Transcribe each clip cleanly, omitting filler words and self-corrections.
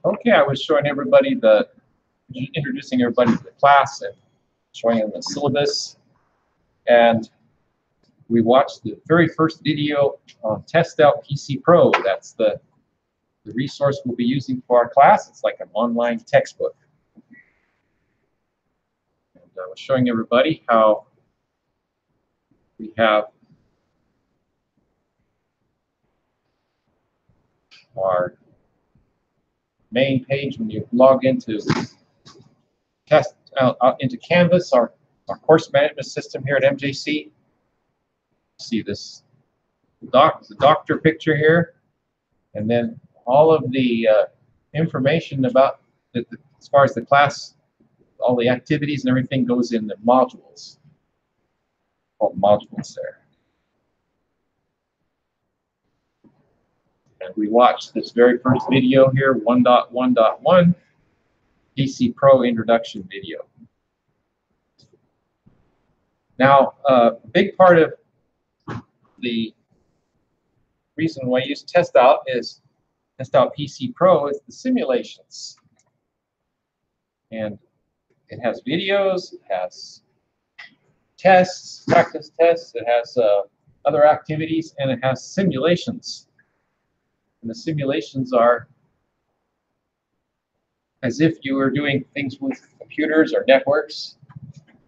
Okay, I was showing everybody introducing everybody to the class and showing them the syllabus. And we watched the very first video on Test Out PC Pro. That's the resource we'll be using for our class. It's like an online textbook. And I was showing everybody how we have our main page when you log into into Canvas, our course management system here at MJC. See this the doctor picture here, and then all of the information about as far as the class, all the activities and everything goes in the modules. Called modules there. And we watched this very first video here, 1.1.1 PC Pro introduction video. Now, a big part of the reason why I use Test Out PC Pro is the simulations. And it has videos, it has tests, practice tests, it has other activities, and it has simulations. And the simulations are as if you were doing things with computers or networks,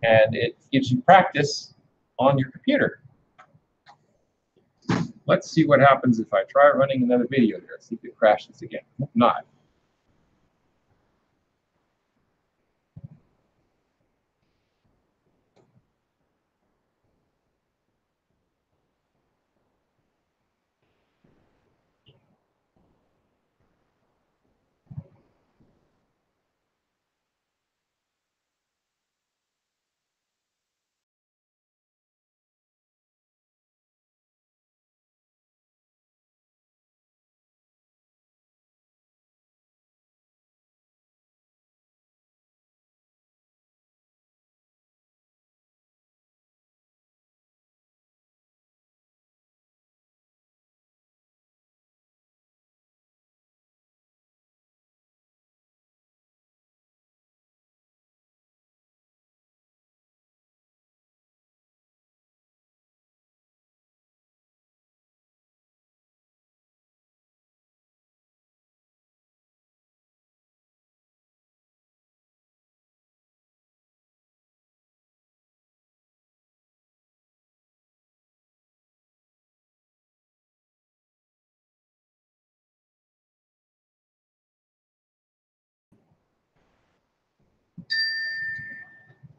and it gives you practice on your computer. Let's see what happens if I try running another video here. See if it crashes again. If not.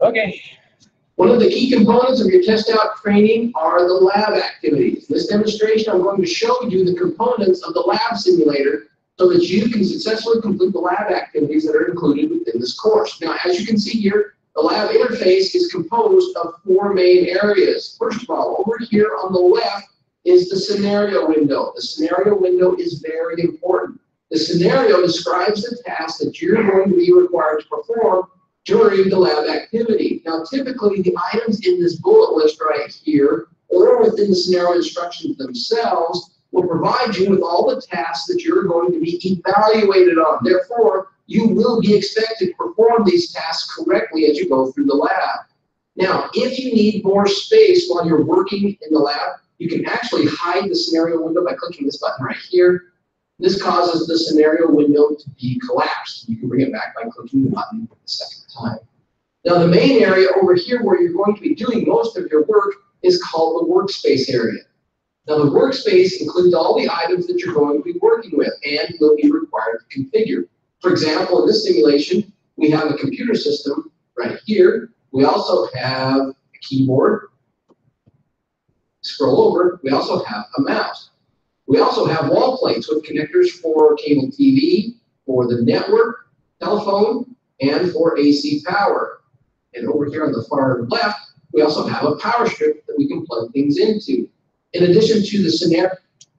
Okay. One of the key components of your test out training are the lab activities. In this demonstration, I'm going to show you the components of the lab simulator so that you can successfully complete the lab activities that are included within this course. Now, as you can see here, the lab interface is composed of 4 main areas. First of all, over here on the left is the scenario window. The scenario window is very important. The scenario describes the task that you're going to be required to perform during the lab activity. Now, typically, the items in this bullet list right here, or within the scenario instructions themselves, will provide you with all the tasks that you're going to be evaluated on. Therefore, you will be expected to perform these tasks correctly as you go through the lab. Now, if you need more space while you're working in the lab, you can actually hide the scenario window by clicking this button right here. This causes the scenario window to be collapsed. You can bring it back by clicking the button the second time. Now, the main area over here where you're going to be doing most of your work is called the workspace area. Now, the workspace includes all the items that you're going to be working with and will be required to configure. For example, in this simulation, we have a computer system right here. We also have a keyboard. Scroll over, we also have a mouse. We also have wall plates with connectors for cable TV, for the network, telephone, and for AC power. And over here on the far left, we also have a power strip that we can plug things into. In addition to the scenario.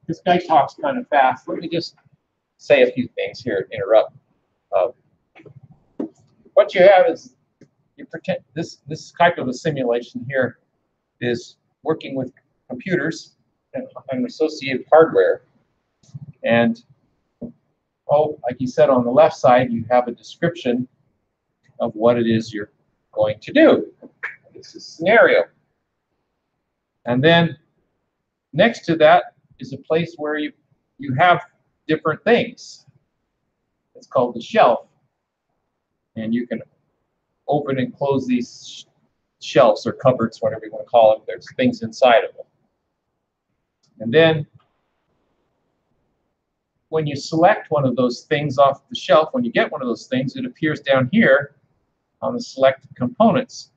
This guy talks kind of fast. Let me just say a few things here, interrupt. What you have is, you pretend this type of a simulation here is working with computers and associated hardware. And oh, like you said, on the left side, you have a description of what it is you're going to do. This is a scenario. And then next to that is a place where you have different things. It's called the shelf. And you can open and close these shelves or cupboards, whatever you want to call them. There's things inside of them. And then when you select one of those things off the shelf, when you get one of those things, it appears down here on the selected components.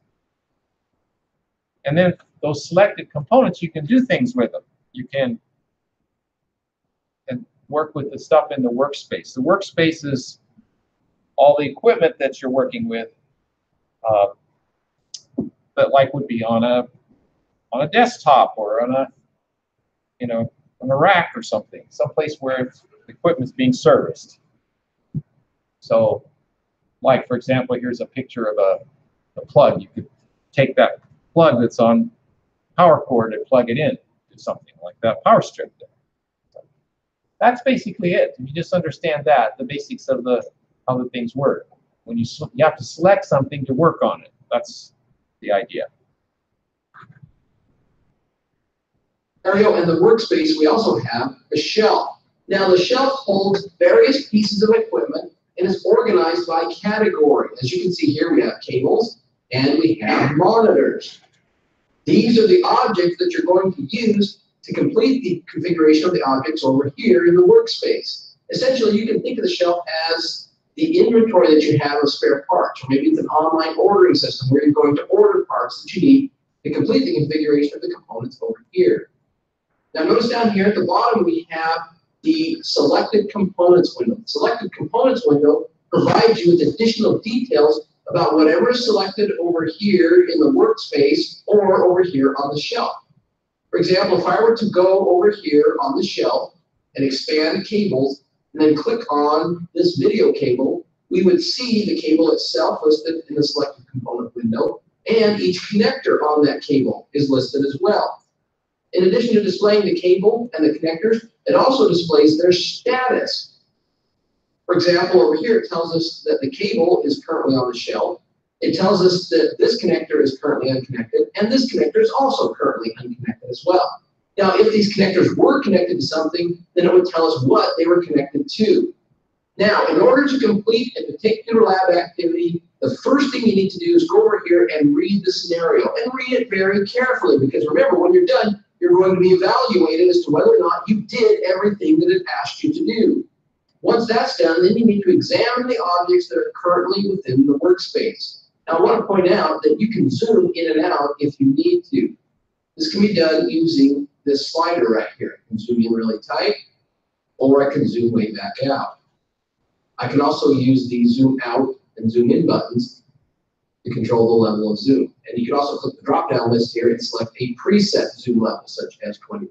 And then those selected components, you can do things with them. You can work with the stuff in the workspace. The workspace is all the equipment that you're working with that like would be on a desktop or on a on a rack or something, someplace where the equipment's being serviced. So, like for example, here's a picture of a plug. You could take that plug that's on power cord and plug it in to something like that power strip there. So that's basically it. If you just understand that, the basics of how the things work. When you have to select something to work on it. That's the idea. Scenario and the workspace, we also have a shelf. Now the shelf holds various pieces of equipment and is organized by category. As you can see here, we have cables and we have monitors. These are the objects that you're going to use to complete the configuration of the objects over here in the workspace. Essentially, you can think of the shelf as the inventory that you have of spare parts, or maybe it's an online ordering system where you're going to order parts that you need to complete the configuration of the components over here. Now notice down here at the bottom we have the Selected Components window. The Selected Components window provides you with additional details about whatever is selected over here in the workspace or over here on the shelf. For example, if I were to go over here on the shelf and expand cables and then click on this video cable, we would see the cable itself listed in the Selected Component window, and each connector on that cable is listed as well. In addition to displaying the cable and the connectors, it also displays their status. For example, over here it tells us that the cable is currently on the shelf. It tells us that this connector is currently unconnected, and this connector is also currently unconnected as well. Now, if these connectors were connected to something, then it would tell us what they were connected to. Now, in order to complete a particular lab activity, the first thing you need to do is go over here and read the scenario, and read it very carefully, because remember, when you're done, you're going to be evaluated as to whether or not you did everything that it asked you to do. Once that's done, then you need to examine the objects that are currently within the workspace. Now, I want to point out that you can zoom in and out if you need to. This can be done using this slider right here. I can zoom in really tight, or I can zoom way back out. I can also use the zoom out and zoom in buttons to control the level of zoom. And you can also click the drop-down list here and select a preset zoom level, such as 20%.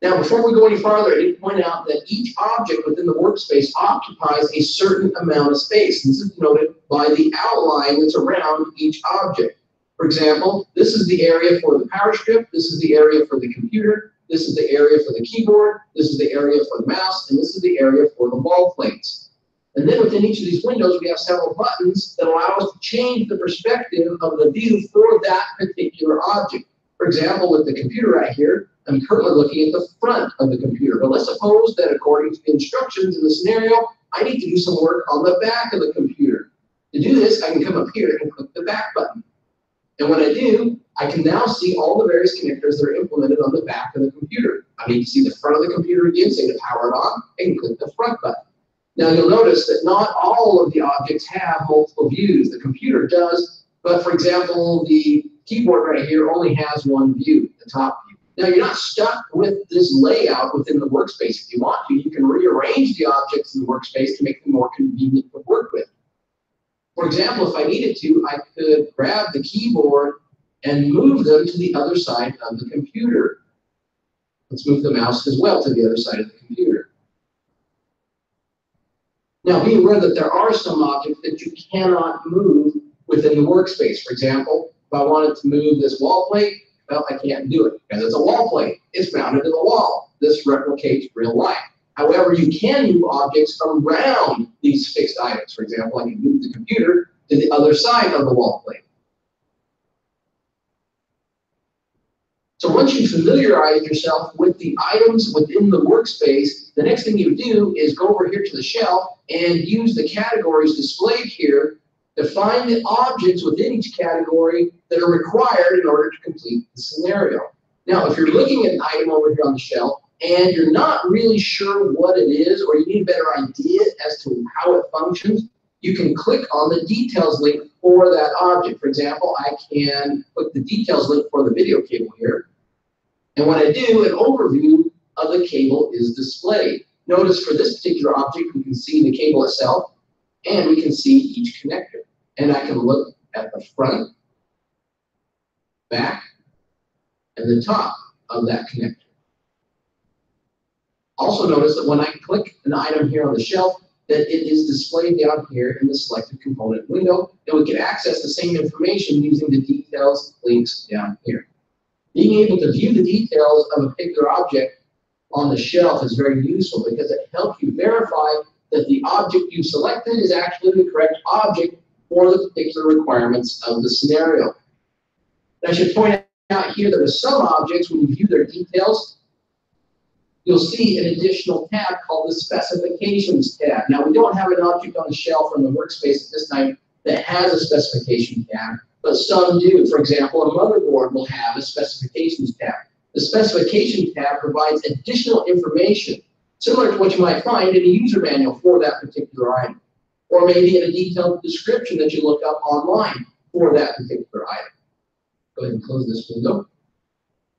Now, before we go any farther, I need to point out that each object within the workspace occupies a certain amount of space. This is denoted by the outline that's around each object. For example, this is the area for the power strip, this is the area for the computer, this is the area for the keyboard, this is the area for the mouse, and this is the area for the wall plates. And then within each of these windows, we have several buttons that allow us to change the perspective of the view for that particular object. For example, with the computer right here, I'm currently looking at the front of the computer. But let's suppose that according to the instructions in the scenario, I need to do some work on the back of the computer. To do this, I can come up here and click the back button. And when I do, I can now see all the various connectors that are implemented on the back of the computer. I need to see the front of the computer again, say to power it on, and click the front button. Now you'll notice that not all of the objects have multiple views. The computer does, but for example, the keyboard right here only has one view, the top view. Now you're not stuck with this layout within the workspace. If you want to, you can rearrange the objects in the workspace to make them more convenient to work with. For example, if I needed to, I could grab the keyboard and move them to the other side of the computer. Let's move the mouse as well to the other side of the computer. Now, be aware that there are some objects that you cannot move within the workspace. For example, if I wanted to move this wall plate, well, I can't do it because it's a wall plate. It's mounted to the wall. This replicates real life. However, you can move objects around these fixed items. For example, I can move the computer to the other side of the wall plate. So once you familiarize yourself with the items within the workspace, the next thing you do is go over here to the shelf and use the categories displayed here to find the objects within each category that are required in order to complete the scenario. Now, if you're looking at an item over here on the shelf and you're not really sure what it is, or you need a better idea as to how it functions, you can click on the details link for that object. For example, I can click the details link for the video cable here. And when I do, an overview of the cable is displayed. Notice for this particular object, we can see the cable itself, and we can see each connector. And I can look at the front, back, and the top of that connector. Also notice that when I click an item here on the shelf, that it is displayed down here in the selected component window, and we can access the same information using the details links down here. Being able to view the details of a particular object on the shelf is very useful because it helps you verify that the object you selected is actually the correct object for the particular requirements of the scenario. And I should point out here that with some objects, when you view their details, you'll see an additional tab called the Specifications tab. Now, we don't have an object on the shelf or in the workspace at this time that has a Specification tab, but some do. For example, a motherboard will have a Specifications tab. The Specification tab provides additional information, similar to what you might find in a user manual for that particular item, or maybe in a detailed description that you look up online for that particular item. Go ahead and close this window.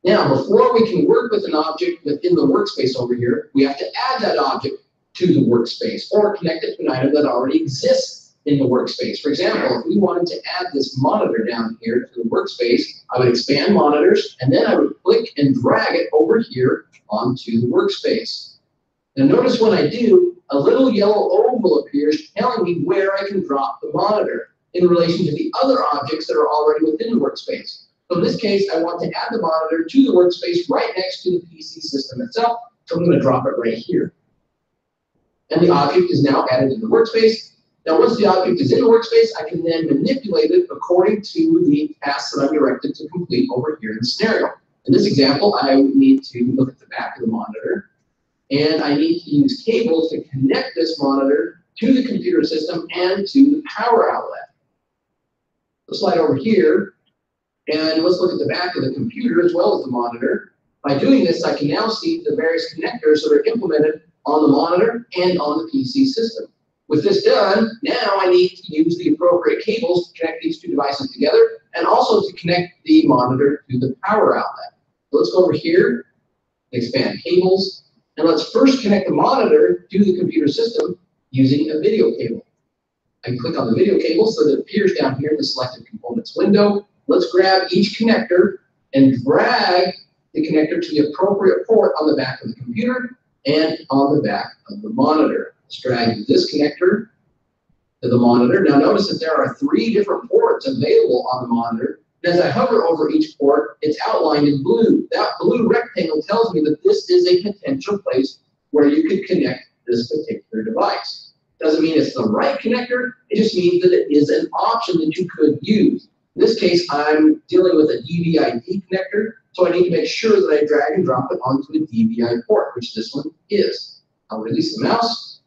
Now, before we can work with an object within the workspace over here, we have to add that object to the workspace or connect it to an item that already exists in the workspace. For example, if we wanted to add this monitor down here to the workspace, I would expand monitors, and then I would click and drag it over here onto the workspace. Now, notice when I do, a little yellow oval appears telling me where I can drop the monitor in relation to the other objects that are already within the workspace. So in this case, I want to add the monitor to the workspace right next to the PC system itself. So I'm going to drop it right here. And the object is now added to the workspace. Now, once the object is in the workspace, I can then manipulate it according to the tasks that I'm directed to complete over here in the scenario. In this example, I need to look at the back of the monitor, and I need to use cables to connect this monitor to the computer system and to the power outlet. Let's slide over here. And let's look at the back of the computer as well as the monitor. By doing this, I can now see the various connectors that are implemented on the monitor and on the PC system. With this done, now I need to use the appropriate cables to connect these two devices together and also to connect the monitor to the power outlet. So let's go over here, expand cables, and let's first connect the monitor to the computer system using a video cable. I can click on the video cable so that it appears down here in the selected components window. Let's grab each connector and drag the connector to the appropriate port on the back of the computer and on the back of the monitor. Let's drag this connector to the monitor. Now notice that there are 3 different ports available on the monitor. And as I hover over each port, it's outlined in blue. That blue rectangle tells me that this is a potential place where you could connect this particular device. Doesn't mean it's the right connector, it just means that it is an option that you could use. In this case, I'm dealing with a DVI-D connector, so I need to make sure that I drag and drop it onto a DVI port, which this one is. I'll release the mouse,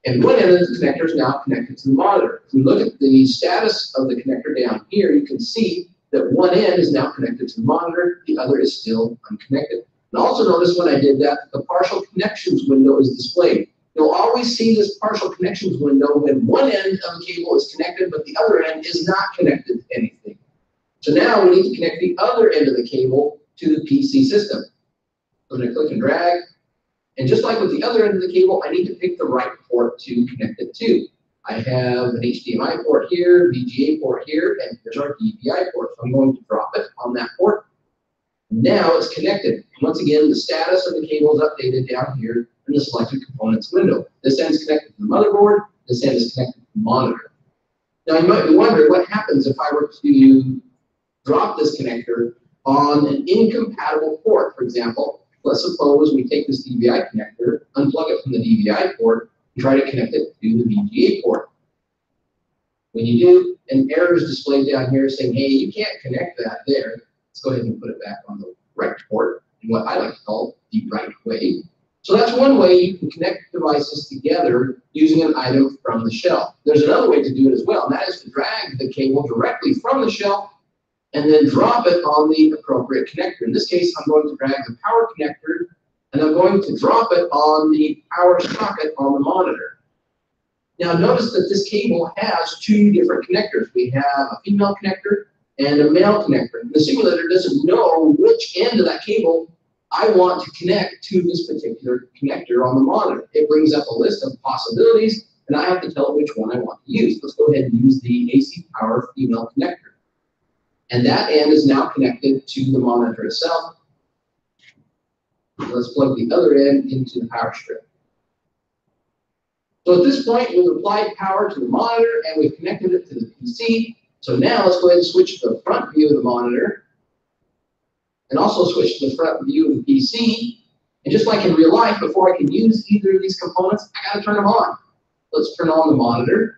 and one end of the connector is now connected to the monitor. If we look at the status of the connector down here, you can see that one end is now connected to the monitor, the other is still unconnected. And also notice when I did that, the partial connections window is displayed. You'll always see this partial connections window when one end of the cable is connected, but the other end is not connected to anything. So now we need to connect the other end of the cable to the PC system. I'm going to click and drag. And just like with the other end of the cable, I need to pick the right port to connect it to. I have an HDMI port here, VGA port here, and here's our DVI port. So I'm going to drop it on that port. Now it's connected. Once again, the status of the cable is updated down here in the selected components window. This end is connected to the motherboard. This end is connected to the monitor. Now you might be wondering what happens if I were to drop this connector on an incompatible port, for example, let's suppose we take this DVI connector, unplug it from the DVI port, and try to connect it to the VGA port. When you do, an error is displayed down here saying, hey, you can't connect that there. Let's go ahead and put it back on the right port, in what I like to call the right way. So that's one way you can connect devices together using an item from the shelf. There's another way to do it as well, and that is to drag the cable directly from the shelf and then drop it on the appropriate connector. In this case, I'm going to drag the power connector, and I'm going to drop it on the power socket on the monitor. Now notice that this cable has two different connectors. We have a female connector and a male connector. The simulator doesn't know which end of that cable I want to connect to this particular connector on the monitor. It brings up a list of possibilities, and I have to tell it which one I want to use. Let's go ahead and use the AC power female connector. And that end is now connected to the monitor itself. Let's plug the other end into the power strip. So at this point, we've applied power to the monitor and we've connected it to the PC. So now let's go ahead and switch to the front view of the monitor and also switch to the front view of the PC. And just like in real life, before I can use either of these components, I got to turn them on. Let's turn on the monitor.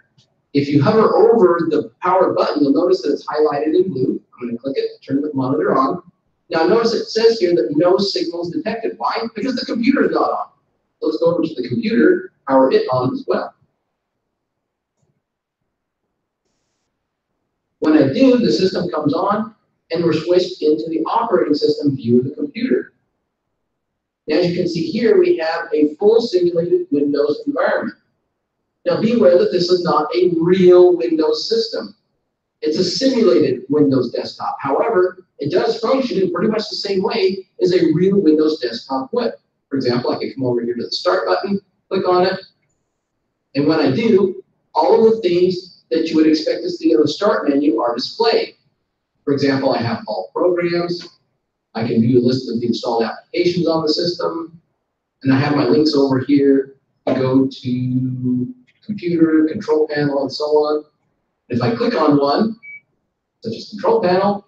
If you hover over the power button, you'll notice that it's highlighted in blue. I'm going to click it, turn the monitor on. Now notice it says here that no signals detected. Why? Because the computer is not on. So let's go over to the computer, power it on as well. When I do, the system comes on and we're switched into the operating system view of the computer. Now, as you can see here, we have a full simulated Windows environment. Now be aware that this is not a real Windows system. It's a simulated Windows desktop. However, it does function in pretty much the same way as a real Windows desktop would. For example, I can come over here to the Start button, click on it, and when I do, all of the things that you would expect to see on the Start menu are displayed. For example, I have all programs. I can view a list of the installed applications on the system, and I have my links over here to go to computer, control panel, and so on. If I click on one, such as control panel,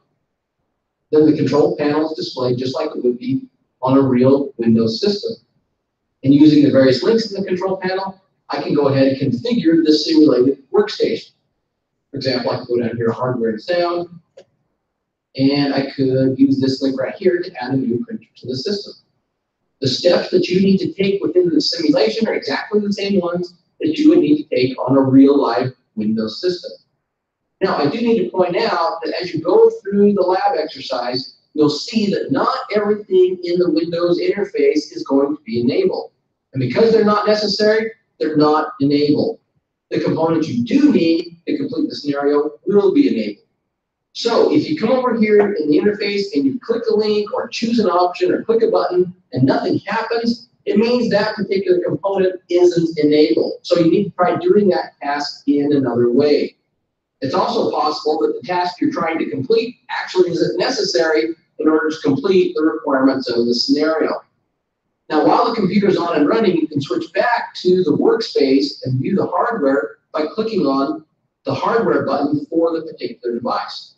then the control panel is displayed just like it would be on a real Windows system. And using the various links in the control panel, I can go ahead and configure this simulated workstation. For example, I can go down here to hardware and sound, and I could use this link right here to add a new printer to the system. The steps that you need to take within the simulation are exactly the same ones that you would need to take on a real live Windows system. Now, I do need to point out that as you go through the lab exercise, you'll see that not everything in the Windows interface is going to be enabled. And because they're not necessary, they're not enabled. The components you do need to complete the scenario will be enabled. So if you come over here in the interface and you click a link or choose an option or click a button and nothing happens, it means that particular component isn't enabled. So you need to try doing that task in another way. It's also possible that the task you're trying to complete actually isn't necessary in order to complete the requirements of the scenario. Now, while the computer's on and running, you can switch back to the workspace and view the hardware by clicking on the hardware button for the particular device.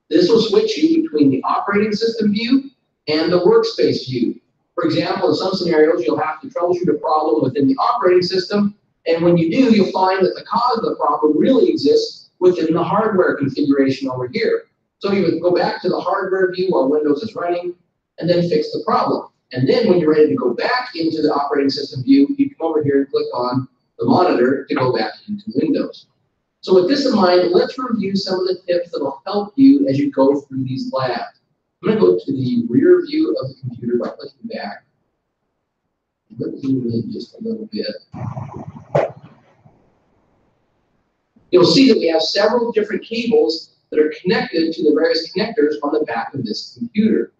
This will switch you between the operating system view and the workspace view. For example, in some scenarios, you'll have to troubleshoot a problem within the operating system, and when you do, you'll find that the cause of the problem really exists within the hardware configuration over here. So you would go back to the hardware view while Windows is running, and then fix the problem. And then when you're ready to go back into the operating system view, you come over here and click on the monitor to go back into Windows. So with this in mind, let's review some of the tips that will help you as you go through these labs. I'm going to go to the rear view of the computer by clicking back. Let's zoom in just a little bit. You'll see that we have several different cables that are connected to the various connectors on the back of this computer.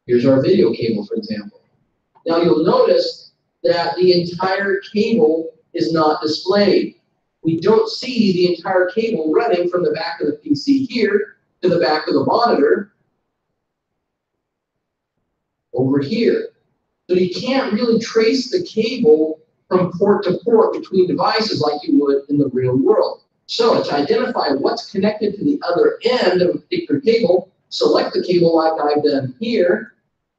Here's our video cable, for example. Now you'll notice that the entire cable is not displayed. We don't see the entire cable running from the back of the PC here to the back of the monitor over here. So you can't really trace the cable from port to port between devices like you would in the real world. So to identify what's connected to the other end of a particular cable, select the cable like I've done here,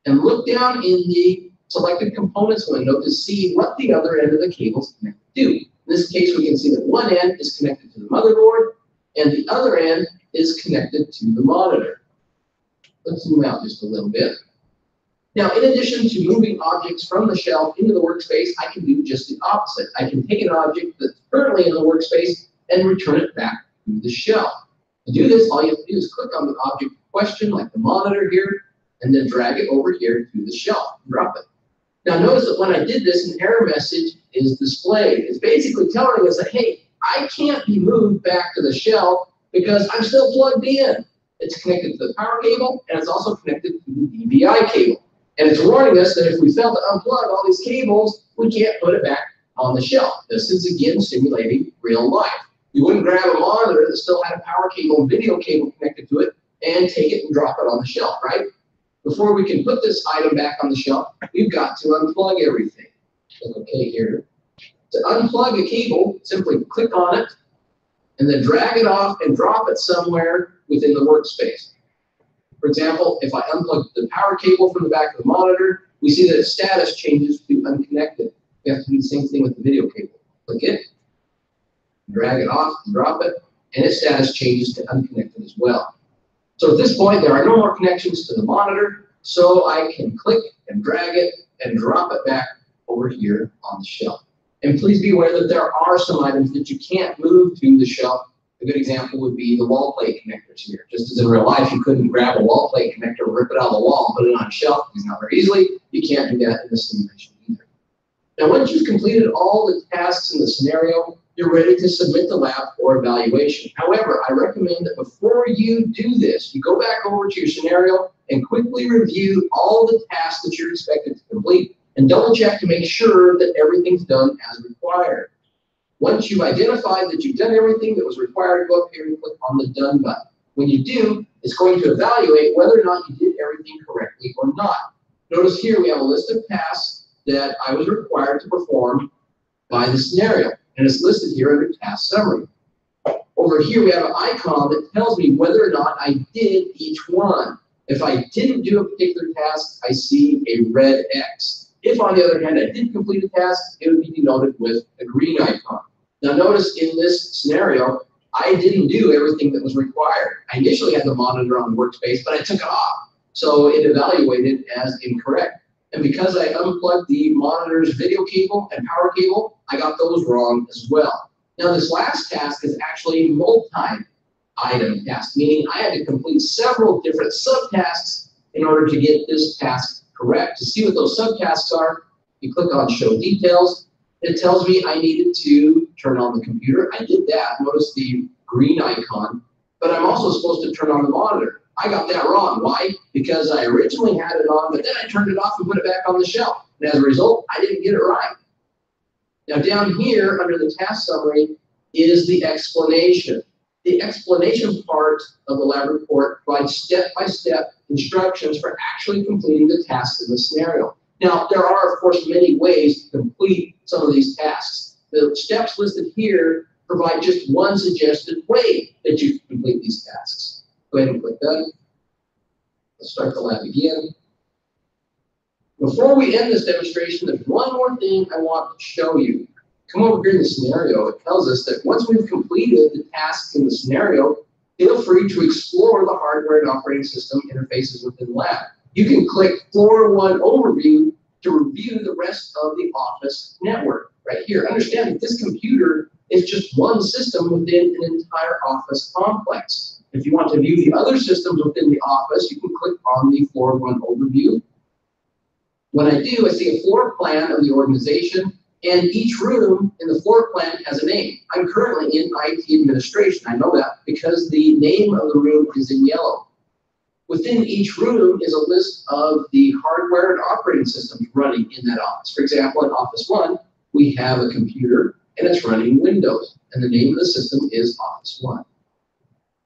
and look down in the selected components window to see what the other end of the cable is connected to. In this case, we can see that one end is connected to the motherboard, and the other end is connected to the monitor. Let's zoom out just a little bit. Now, in addition to moving objects from the shelf into the workspace, I can do just the opposite. I can take an object that's currently in the workspace and return it back to the shelf. To do this, all you have to do is click on the object in question, like the monitor here, and then drag it over here to the shelf and drop it. Now, notice that when I did this, an error message is displayed. It's basically telling us that, hey, I can't be moved back to the shelf because I'm still plugged in. It's connected to the power cable, and it's also connected to the DVI cable. And it's warning us that if we fail to unplug all these cables, we can't put it back on the shelf. This is, again, simulating real life. You wouldn't grab a monitor that still had a power cable and video cable connected to it and take it and drop it on the shelf, right? Before we can put this item back on the shelf, we've got to unplug everything. Click OK here. To unplug a cable, simply click on it and then drag it off and drop it somewhere within the workspace. For example, if I unplug the power cable from the back of the monitor, we see that its status changes to unconnected. We have to do the same thing with the video cable. Click it, drag it off, drop it, and its status changes to unconnected as well. So at this point, there are no more connections to the monitor, so I can click and drag it and drop it back over here on the shelf. And please be aware that there are some items that you can't move to the shelf. A good example would be the wall plate connectors here. Just as in real life, you couldn't grab a wall plate connector, rip it out of the wall, put it on a shelf, it's not very easily. You can't do that in the simulation either. Now, once you've completed all the tasks in the scenario, you're ready to submit the lab for evaluation. However, I recommend that before you do this, you go back over to your scenario and quickly review all the tasks that you're expected to complete and double check to make sure that everything's done as required. Once you've identified that you've done everything that was required, go up here and click on the Done button. When you do, it's going to evaluate whether or not you did everything correctly or not. Notice here we have a list of tasks that I was required to perform by the scenario, and it's listed here under Task Summary. Over here we have an icon that tells me whether or not I did each one. If I didn't do a particular task, I see a red X. If, on the other hand, I did complete a task, it would be denoted with a green icon. Now notice in this scenario, I didn't do everything that was required. I initially had the monitor on the workspace, but I took it off. So it evaluated as incorrect. And because I unplugged the monitor's video cable and power cable, I got those wrong as well. Now this last task is actually a multi-item task, meaning I had to complete several different subtasks in order to get this task correct. To see what those subtasks are, you click on Show Details. It tells me I needed to turn on the computer. I did that. Notice the green icon. But I'm also supposed to turn on the monitor. I got that wrong. Why? Because I originally had it on, but then I turned it off and put it back on the shelf. And as a result, I didn't get it right. Now down here under the task summary is the explanation. The explanation part of the lab report provides step-by-step instructions for actually completing the tasks in the scenario. Now, there are, of course, many ways to complete some of these tasks. The steps listed here provide just one suggested way that you can complete these tasks. Go ahead and click Done. Let's start the lab again. Before we end this demonstration, there's one more thing I want to show you. Come over here in the scenario. It tells us that once we've completed the tasks in the scenario, feel free to explore the hardware and operating system interfaces within the lab. You can click Floor 1 Overview to review the rest of the office network right here. Understand that this computer is just one system within an entire office complex. If you want to view the other systems within the office, you can click on the Floor 1 Overview. When I do, I see a floor plan of the organization, and each room in the floor plan has a name. I'm currently in IT administration. I know that because the name of the room is in yellow. Within each room is a list of the hardware and operating systems running in that office. For example, in Office 1, we have a computer, and it's running Windows, and the name of the system is Office 1.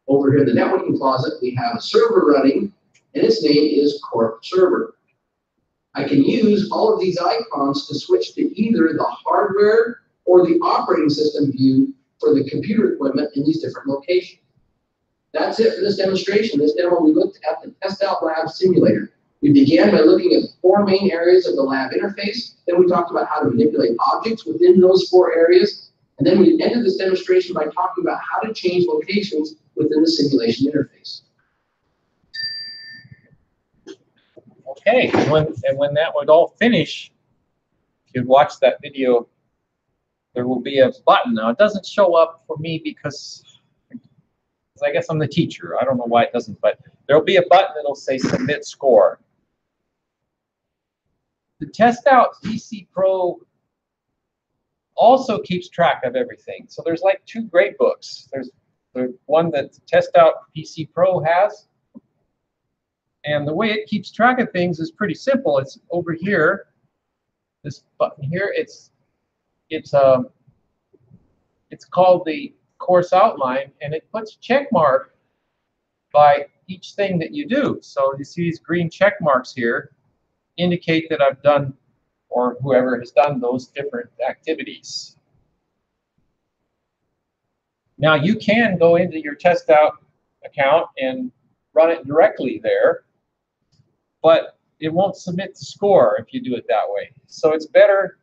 Over here in the networking closet, we have a server running, and its name is Corp Server. I can use all of these icons to switch to either the hardware or the operating system view for the computer equipment in these different locations. That's it for this demonstration. This demo, we looked at the Test Out Lab simulator. We began by looking at 4 main areas of the lab interface. Then we talked about how to manipulate objects within those 4 areas. And then we ended this demonstration by talking about how to change locations within the simulation interface. Okay, and when that would all finish, if you'd watch that video, there will be a button. Now, it doesn't show up for me because I guess I'm the teacher. I don't know why it doesn't, but there'll be a button that'll say Submit Score. The Test Out PC Pro also keeps track of everything. So there's like 2 grade books. There's the one that Test Out PC Pro has, and the way it keeps track of things is pretty simple. It's over here, this button here. It's called the course outline, and it puts check mark by each thing that you do. So you see these green check marks here indicate that I've done, or whoever has done, those different activities. Now you can go into your Test Out account and run it directly there, but it won't submit the score if you do it that way. So it's better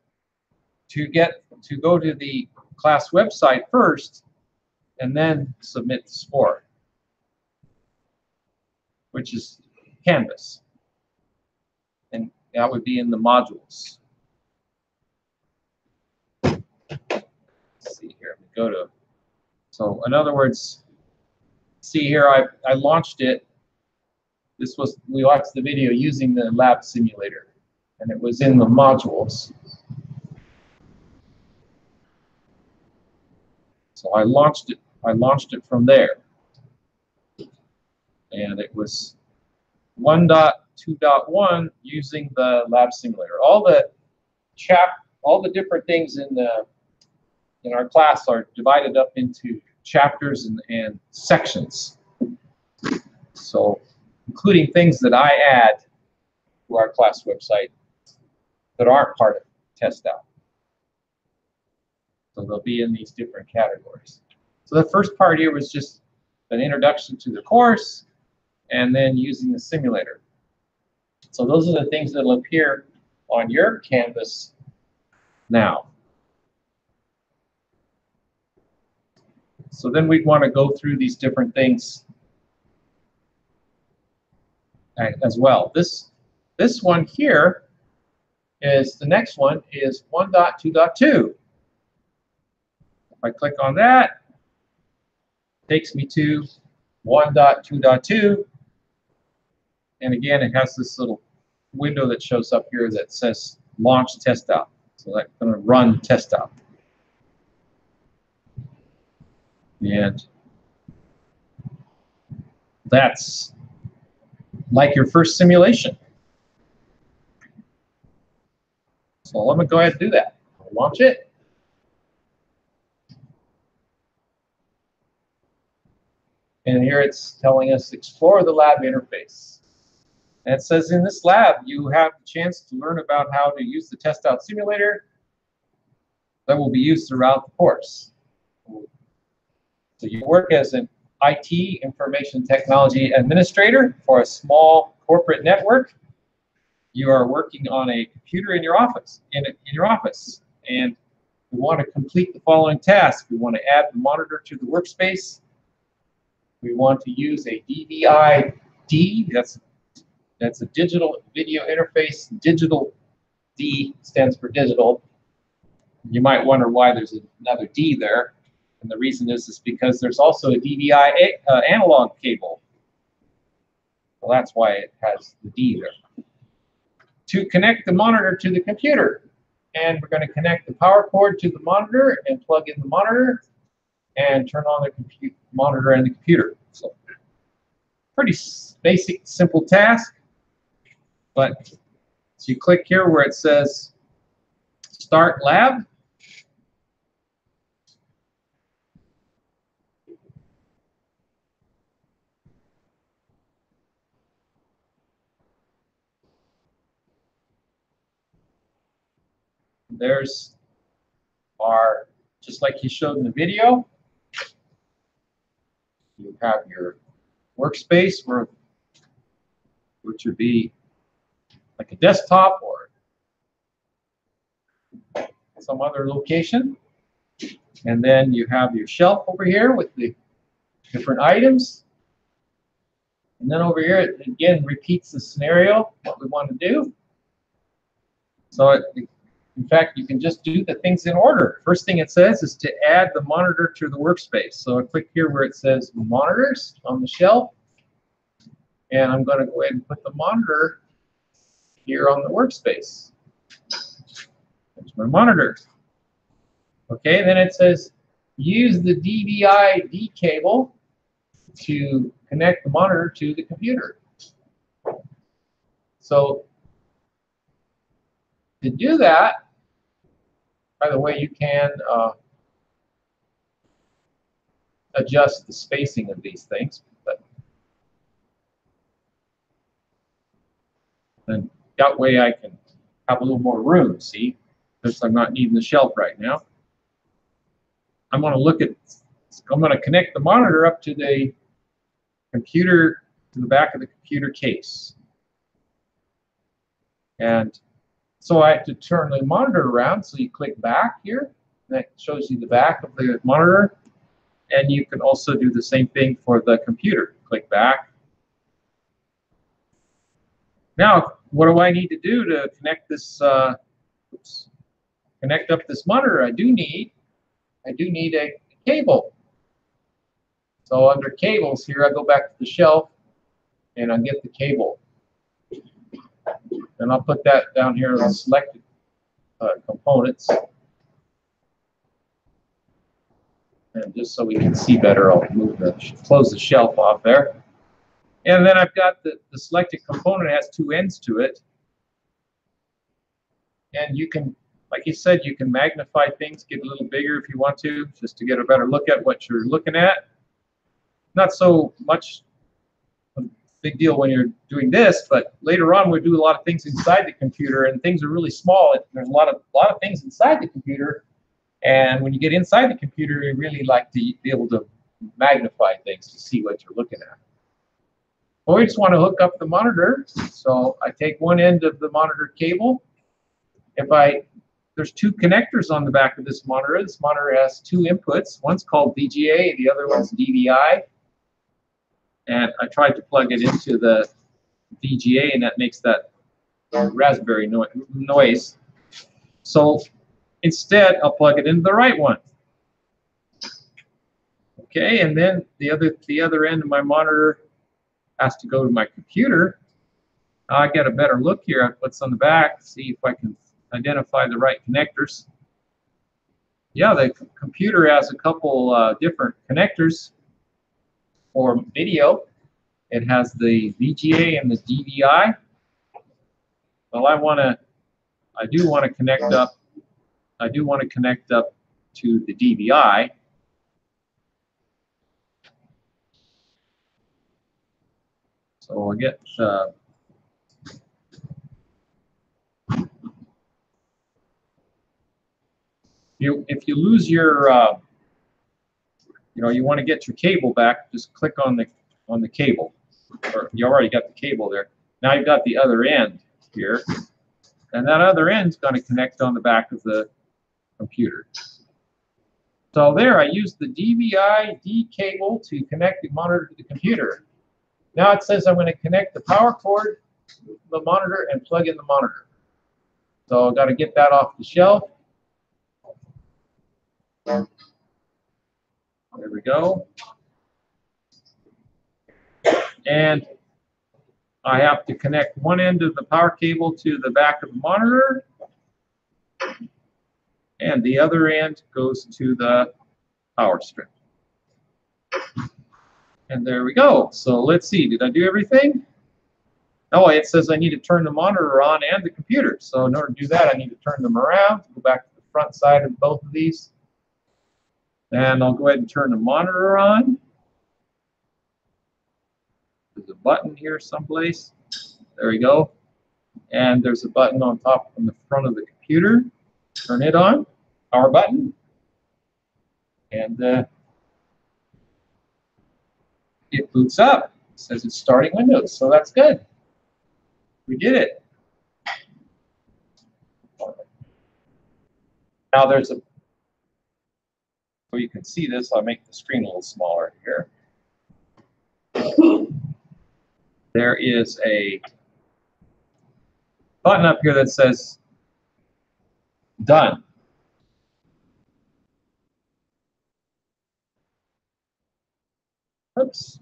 to go to the class website first and then submit the score, which is Canvas. And that would be in the modules. Let's see here, go to, so in other words, see here, I launched it. We watched the video using the lab simulator, and it was in the modules. So I launched it from there. And it was 1.2.1 using the lab simulator. All the different things in our class are divided up into chapters and sections. So including things that I add to our class website that aren't part of Test Out. So they'll be in these different categories. So the first part here was just an introduction to the course, and then using the simulator. So those are the things that will appear on your Canvas now. So then we'd want to go through these different things as well. This one here is, the next one is 1.2.2. If I click on that, it takes me to 1.2.2. And again, it has this little window that shows up here that says Launch Test Out. So that's going to run Test Out. And that's like your first simulation. So let me go ahead and do that. I'll launch it. And here it's telling us explore the lab interface. And it says in this lab, you have the chance to learn about how to use the Test Out simulator that will be used throughout the course. So you work as an IT, information technology administrator for a small corporate network. You are working on a computer in your office, and we want to complete the following tasks. We want to add the monitor to the workspace. We want to use a DVI-D, that's a digital video interface. Digital D stands for digital. You might wonder why there's another D there. And the reason is because there's also a DVI analog cable. Well, that's why it has the D there. To connect the monitor to the computer. And we're going to connect the power cord to the monitor and plug in the monitor and turn on the monitor and the computer. So pretty basic, simple task. But so you click here where it says Start Lab. There's our, just like you showed in the video, you have your workspace, which would be like a desktop or some other location. And then you have your shelf over here with the different items. And then over here, it again repeats the scenario, what we want to do. So in fact, you can just do the things in order. First thing it says is to add the monitor to the workspace. So I click here where it says monitors on the shelf. And I'm going to go ahead and put the monitor here on the workspace. There's my monitor. Okay, then it says use the DVI-D cable to connect the monitor to the computer. So to do that, by the way, you can adjust the spacing of these things, but then that way I can have a little more room, see, since I'm not needing the shelf right now. I'm going to connect the monitor up to the computer, to the back of the computer case. And so I have to turn the monitor around, so you click back here, and that shows you the back of the monitor. And you can also do the same thing for the computer. Click back. Now, what do I need to do to connect this, connect up this monitor? I do need a cable. So under cables here, I go back to the shelf and I get the cable. And I'll put that down here in selected components. And just so we can see better, I'll close the shelf off there. And then I've got the selected component has two ends to it. And you can, like you said, you can magnify things, get a little bigger if you want to, just to get a better look at what you're looking at. Not so much a big deal when you're doing this, but later on we do a lot of things inside the computer, and things are really small. There's a lot of things inside the computer, and when you get inside the computer, you really like to be able to magnify things to see what you're looking at. Well, we just want to hook up the monitor, so I take one end of the monitor cable. There's two connectors on the back of this monitor. This monitor has two inputs. One's called VGA, the other one's DVI. And I tried to plug it into the VGA, and that makes that raspberry noise. So instead, I'll plug it into the right one. Okay, and then the other end of my monitor has to go to my computer. Now I get a better look here at what's on the back, see if I can identify the right connectors. Yeah, the computer has a couple different connectors for video. It has the VGA and the DVI. Well, I do want to connect up to the DVI. So I'll get if you lose your you want to get your cable back, just click on the cable. Or you already got the cable there. Now you've got the other end here, and that other end is going to connect on the back of the computer. So there, I used the DVI-D cable to connect the monitor to the computer. Now it says I'm going to connect the power cord to the monitor and plug in the monitor. So I've got to get that off the shelf. There we go. And I have to connect one end of the power cable to the back of the monitor, and the other end goes to the power strip. And there we go. So let's see, did I do everything? Oh, it says I need to turn the monitor on and the computer. So in order to do that, I need to turn them around, go back to the front side of both of these. And I'll go ahead and turn the monitor on. There's a button here someplace. There we go. And there's a button on top on the front of the computer. Turn it on. Power button. And it boots up. It says it's starting Windows, so that's good. We did it. Now there's a, so you can see this, I'll make the screen a little smaller here. There is a button up here that says done. Oops.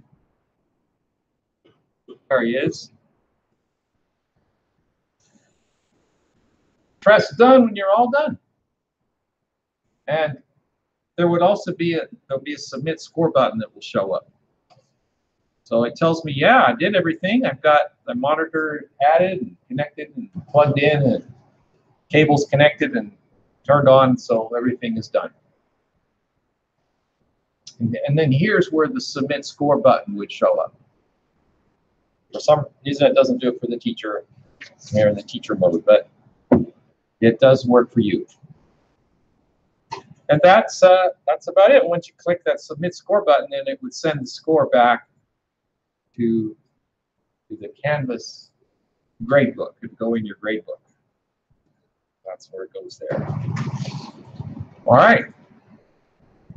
There he is. Press done when you're all done. And there would also be there'll be a submit score button that will show up. So it tells me, yeah, I did everything. I've got the monitor added and connected and plugged in and cables connected and turned on, so everything is done. And then here's where the submit score button would show up. For some reason, it doesn't do it for the teacher here in the teacher mode, but it does work for you. And that's about it. Once you click that submit score button, then it would send the score back to the Canvas gradebook. It would go in your gradebook. That's where it goes there. All right.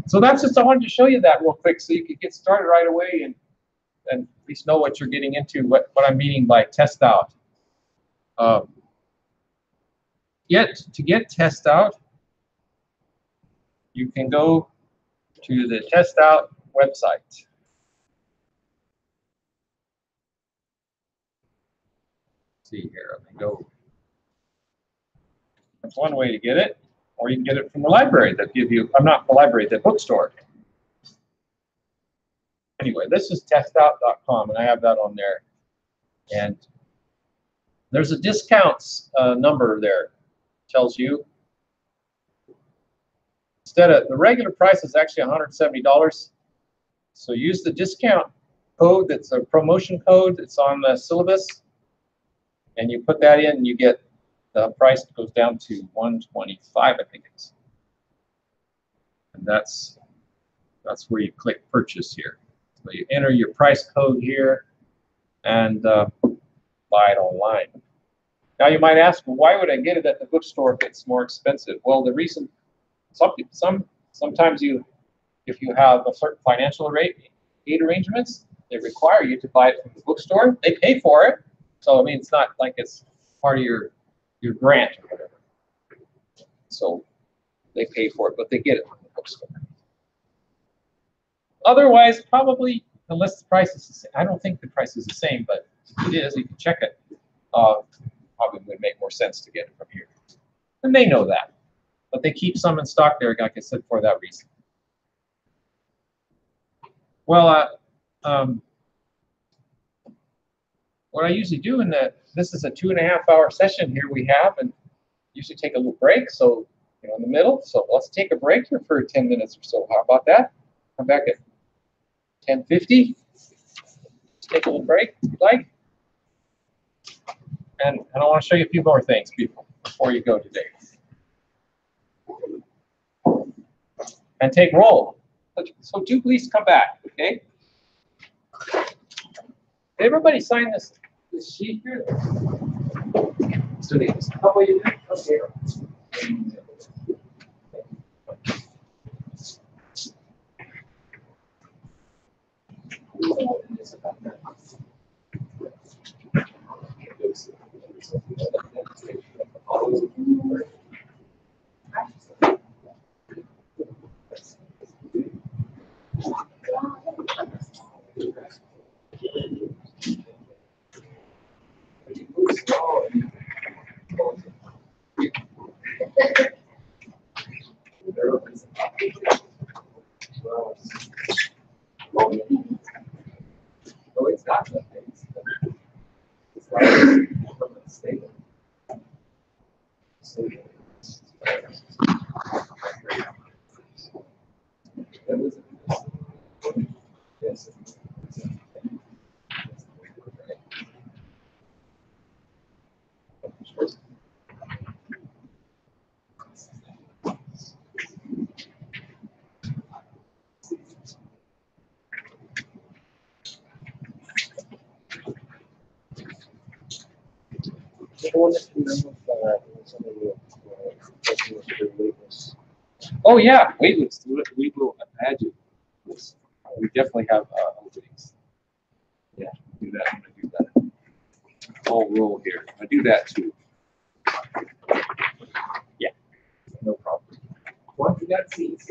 So that's just, I wanted to show you that real quick so you could get started right away and at least know what you're getting into, what I'm meaning by test out. To get test out, you can go to the test out website. Let's see here, let me go. That's one way to get it, or you can get it from the library that give you, I'm not the library, the bookstore. Anyway, this is testout.com, and I have that on there. And there's a discounts number there. It tells you instead of the regular price is actually $170. So use the discount code. That's a promotion code. It's on the syllabus, and you put that in, and you get the price goes down to $125, I think it is. And that's where you click purchase here. So you enter your price code here and buy it online. Now you might ask, well, why would I get it at the bookstore if it's more expensive? Well, the reason, sometimes if you have a certain financial aid arrangements, they require you to buy it from the bookstore. They pay for it, so I mean it's not like it's part of your grant or whatever. So they pay for it, but they get it from the bookstore. Otherwise, probably, unless the price is the same, I don't think the price is the same, but if it is, you can check it. Probably would make more sense to get it from here. And they know that. But they keep some in stock there, like I said, for that reason. Well, what I usually do this is a 2.5-hour session here we have, and usually take a little break, so in the middle. So let's take a break here for 10 minutes or so. How about that? Come back at 10:50. Take a little break if you'd like. And I want to show you a few more things before you go today. And take roll. So do please come back, okay? Did everybody sign this sheet here? Students. How about you? Okay. No, it's not that things. It's like a statement. Yes. The one that you remember some of the Oh yeah, wait list. We will imagine this. We definitely have openings. Yeah, do that. I'm gonna do that. Whole roll here. I do that too. Yeah, no problem. What you got seats?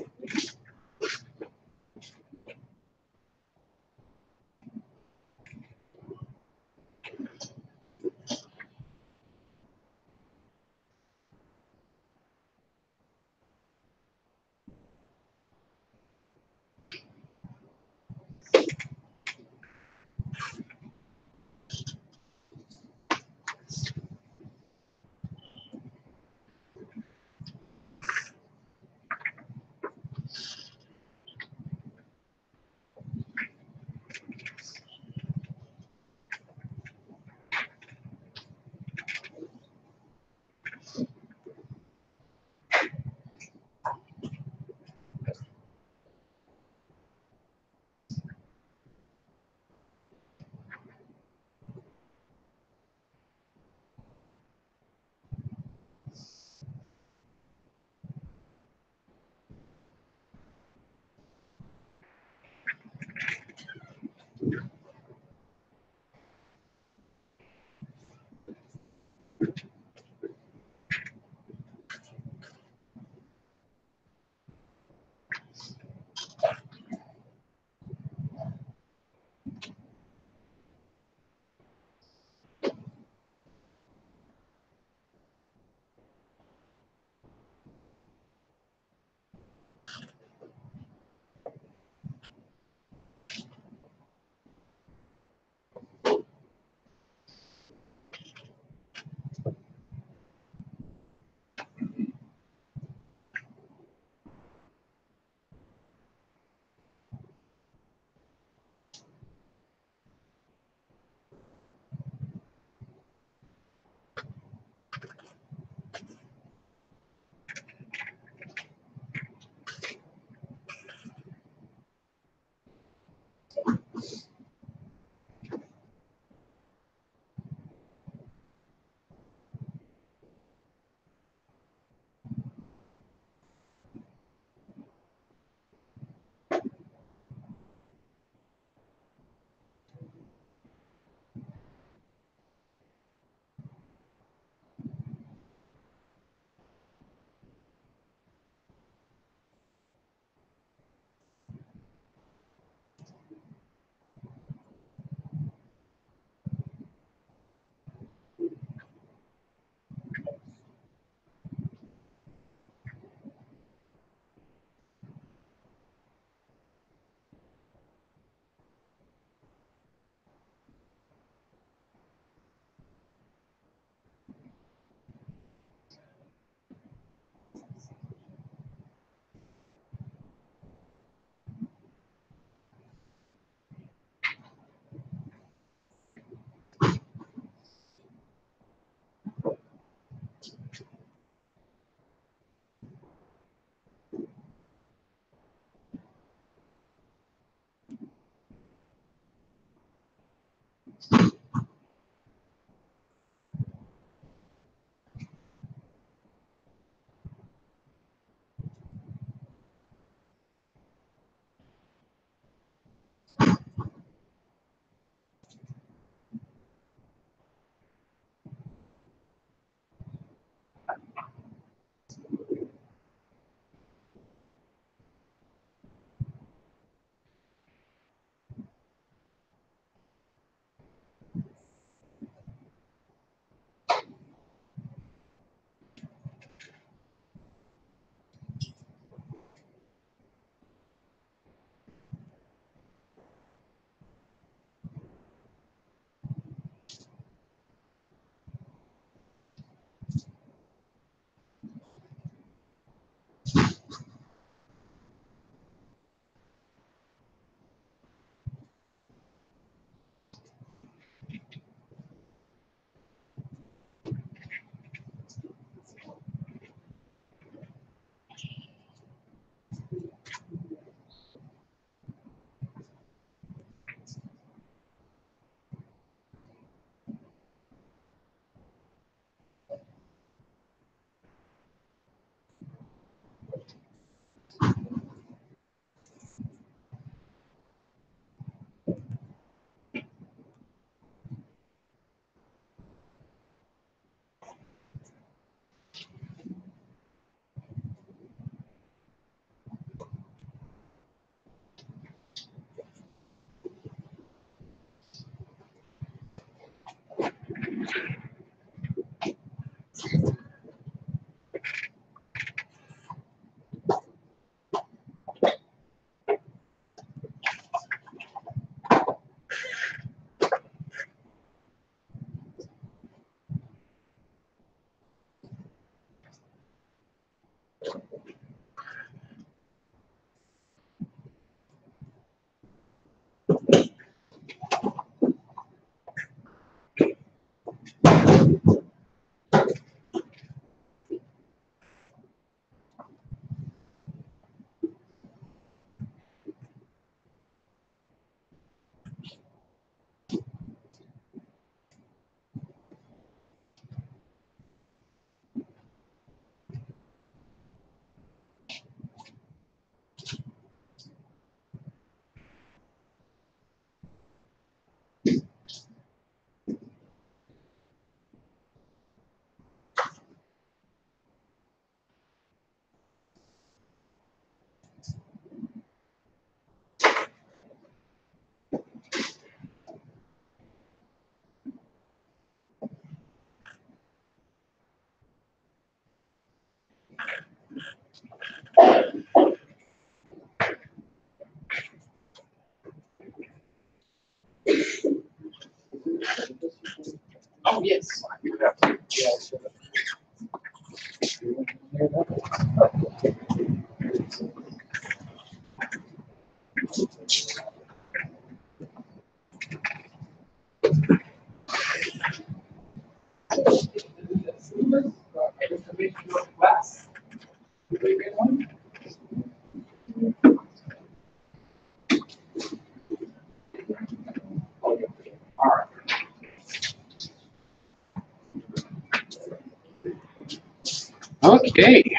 Okay,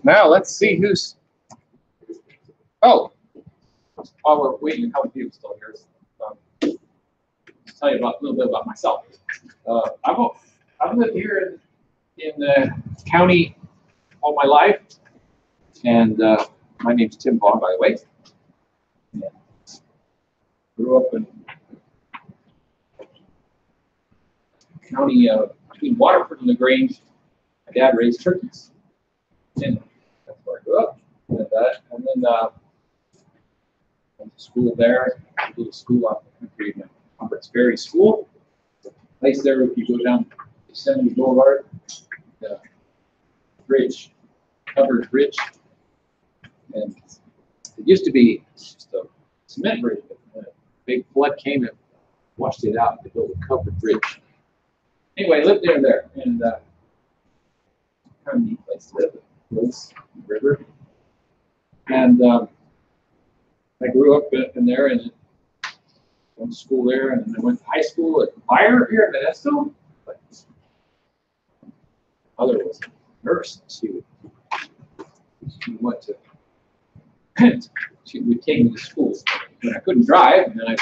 now let's see who's. Oh, while we're waiting, a couple people still here. Tell you a little bit about myself. I've lived here in the county all my life, and my name's Tim Vaughn, by the way. Yeah. Grew up in county between Waterford and LaGrange. My dad raised turkeys, and that's where I grew up. And then went to school there. I did a school out in the country, Humbert's Ferry School. Place there, if you go down Yosemite Boulevard, the bridge, covered bridge, and it used to be just a cement bridge, but a big flood came and washed it out to build a covered bridge. Anyway, I lived there, and kind of neat place to live, close the river, and I grew up in there and went to school there, and then I went to high school at Fire here in Modesto. But my mother was a nurse. She went to, she would take me to school when I couldn't drive, and then I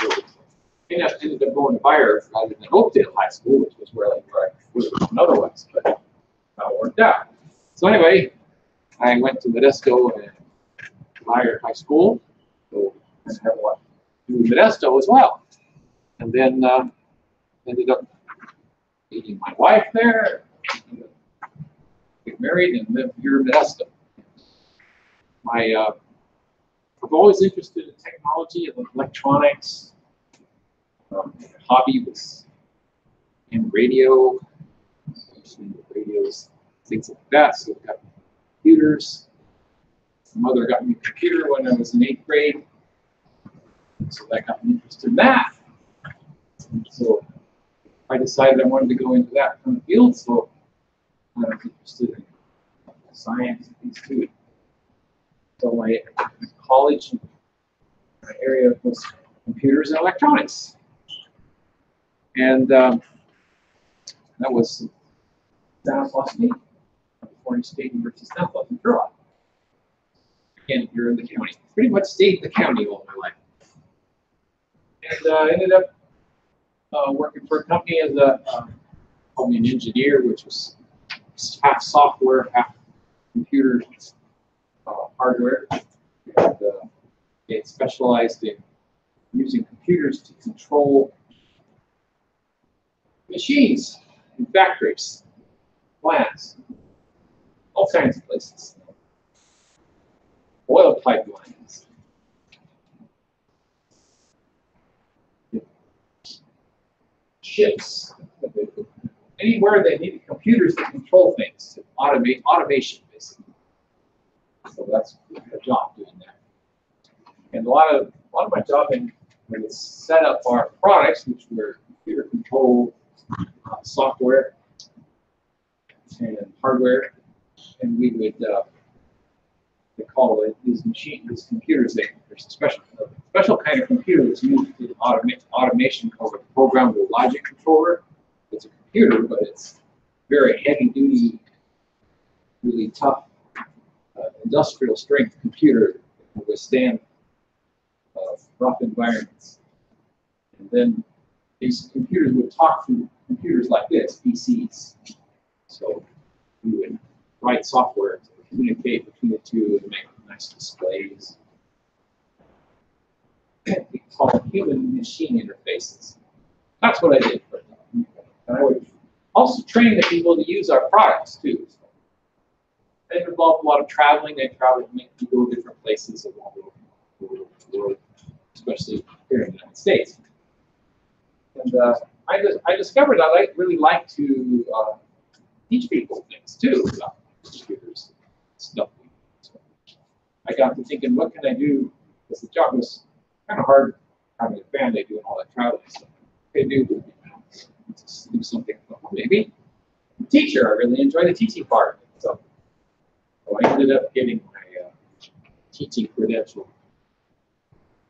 ended up going to Fire rather than Oakdale High School, which was where I would have gone otherwise, but how it worked out. So anyway, I went to Modesto and Fire High School, so I had a lot to do with Modesto as well. And then ended up meeting my wife there, get married, and lived here in Modesto. I'm always interested in technology and electronics. Hobby was in radio, radios, things like that. So I got computers. My mother got me a computer when I was in 8th grade, so that got me interested in that. And so I decided I wanted to go into that kind of field, so I was interested in science and things too. So my college, my area was computers and electronics. And that was Stanislaus State, California State University, Stanislaus in Turlock. Again, here in the county. Pretty much stayed in the county all my life. And ended up working for a company as called me an engineer, which was half software, half computer hardware. And it specialized in using computers to control machines in factories, plants, all kinds of places. Oil pipelines, ships, anywhere they needed computers to control things, to automation, basically. So that's a job doing that. And a lot of my job was set up our products, which were computer controlled software and hardware, and we would they call it these computers. There's a special kind of computer that's used in automation called a programmable logic controller. It's a computer, but it's very heavy duty, really tough industrial strength computer that can withstand rough environments. And then these computers would talk to computers like this, PCs. So we would write software to communicate between the two and make nice displays. We call them human-machine interfaces. That's what I did. And I would also train the people to use our products too. So it involved a lot of traveling. I traveled to go to different places all over the world, especially here in the United States. And I discovered I really like to teach people things too about computers and stuff. So I got to thinking, what can I do? Because the job was kind of hard having a family doing all that traveling stuff. What can I do? Just do something. Well, maybe teacher. I really enjoy the teaching part. So I ended up getting my teaching credential,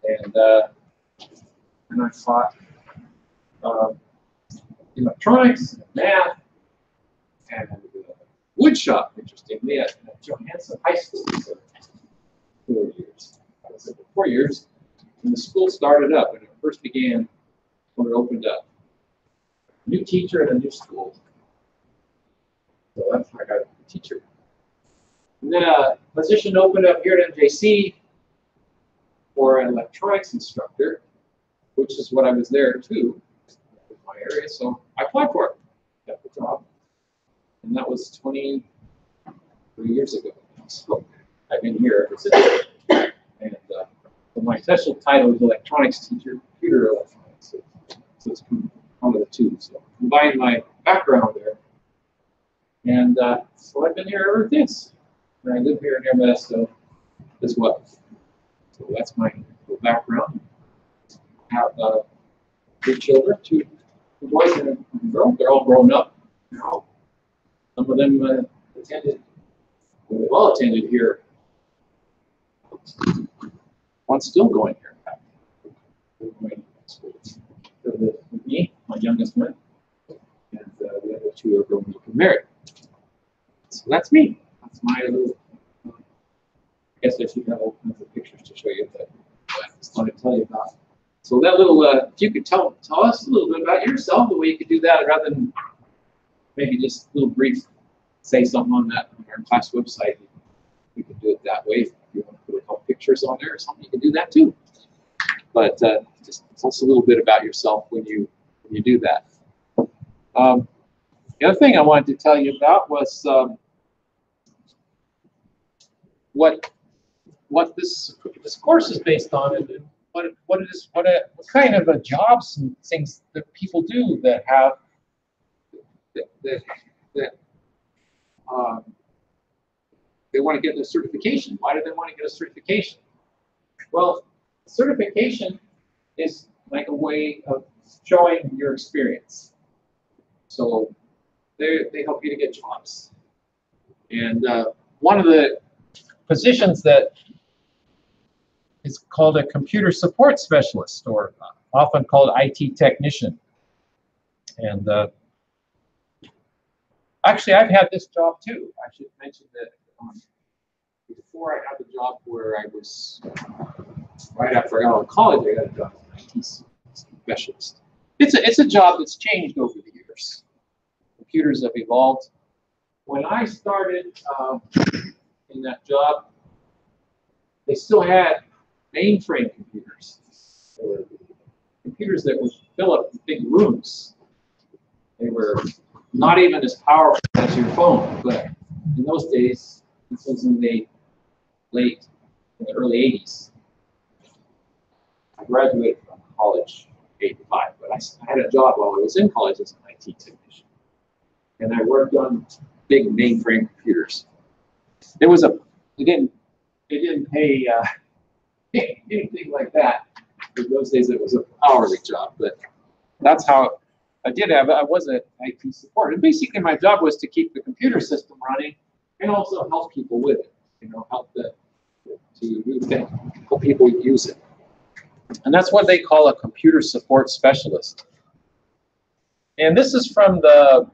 and I taught electronics, and math, and wood shop. Interestingly, at Johansson High School for 4 years. I was there for 4 years, and the school started up, and it first began when it opened up. New teacher at a new school. So that's how I got a teacher. And then a position opened up here at MJC for an electronics instructor, which is what I was there too, in my area. So I applied for it, got the job. And that was 23 years ago. So I've been here ever since. And so my official title is electronics teacher, computer electronics. So it's one of the two. So combine my background there. And so I've been here ever since. And I live here near Modesto as well. So that's my background. I have 3 children, two boys and a girl. They're all grown up now. Some of them attended, well, all attended here. One's still going here, in fact. They're going to school. So with me, my youngest one, and the other 2 are going to get married. So that's me. That's my little, I guess I should have all kinds of pictures to show you that I just want to tell you about. So that little, if you could tell us a little bit about yourself, the way you could do that rather than maybe just a little brief, say something on that on our class website. You can do it that way. If you want to put a couple pictures on there or something, you can do that too. But just tell us a little bit about yourself when you do that. The other thing I wanted to tell you about was what this course is based on, and what kind of jobs and things that people do that have that they want to get a certification. Why do they want to get a certification? Well, certification is like a way of showing your experience. So they help you to get jobs. And one of the positions that is called a computer support specialist, or often called IT technician. And actually, I've had this job too. I should mention that before I had the job where I was, right after I got out of college, I got a job as an IT specialist. It's a job that's changed over the years. Computers have evolved. When I started in that job, they still had mainframe computers. They were computers that would fill up big rooms. They were not even as powerful as your phone, but in those days, this was in the early 80s. I graduated from college in '85, but I had a job while I was in college as an IT technician. And I worked on big mainframe computers. It didn't pay anything like that. In those days, it was an hourly job, but that's how I was an IT support. And basically, my job was to keep the computer system running and also help people with it. Help people use it. And that's what they call a computer support specialist. And this is from the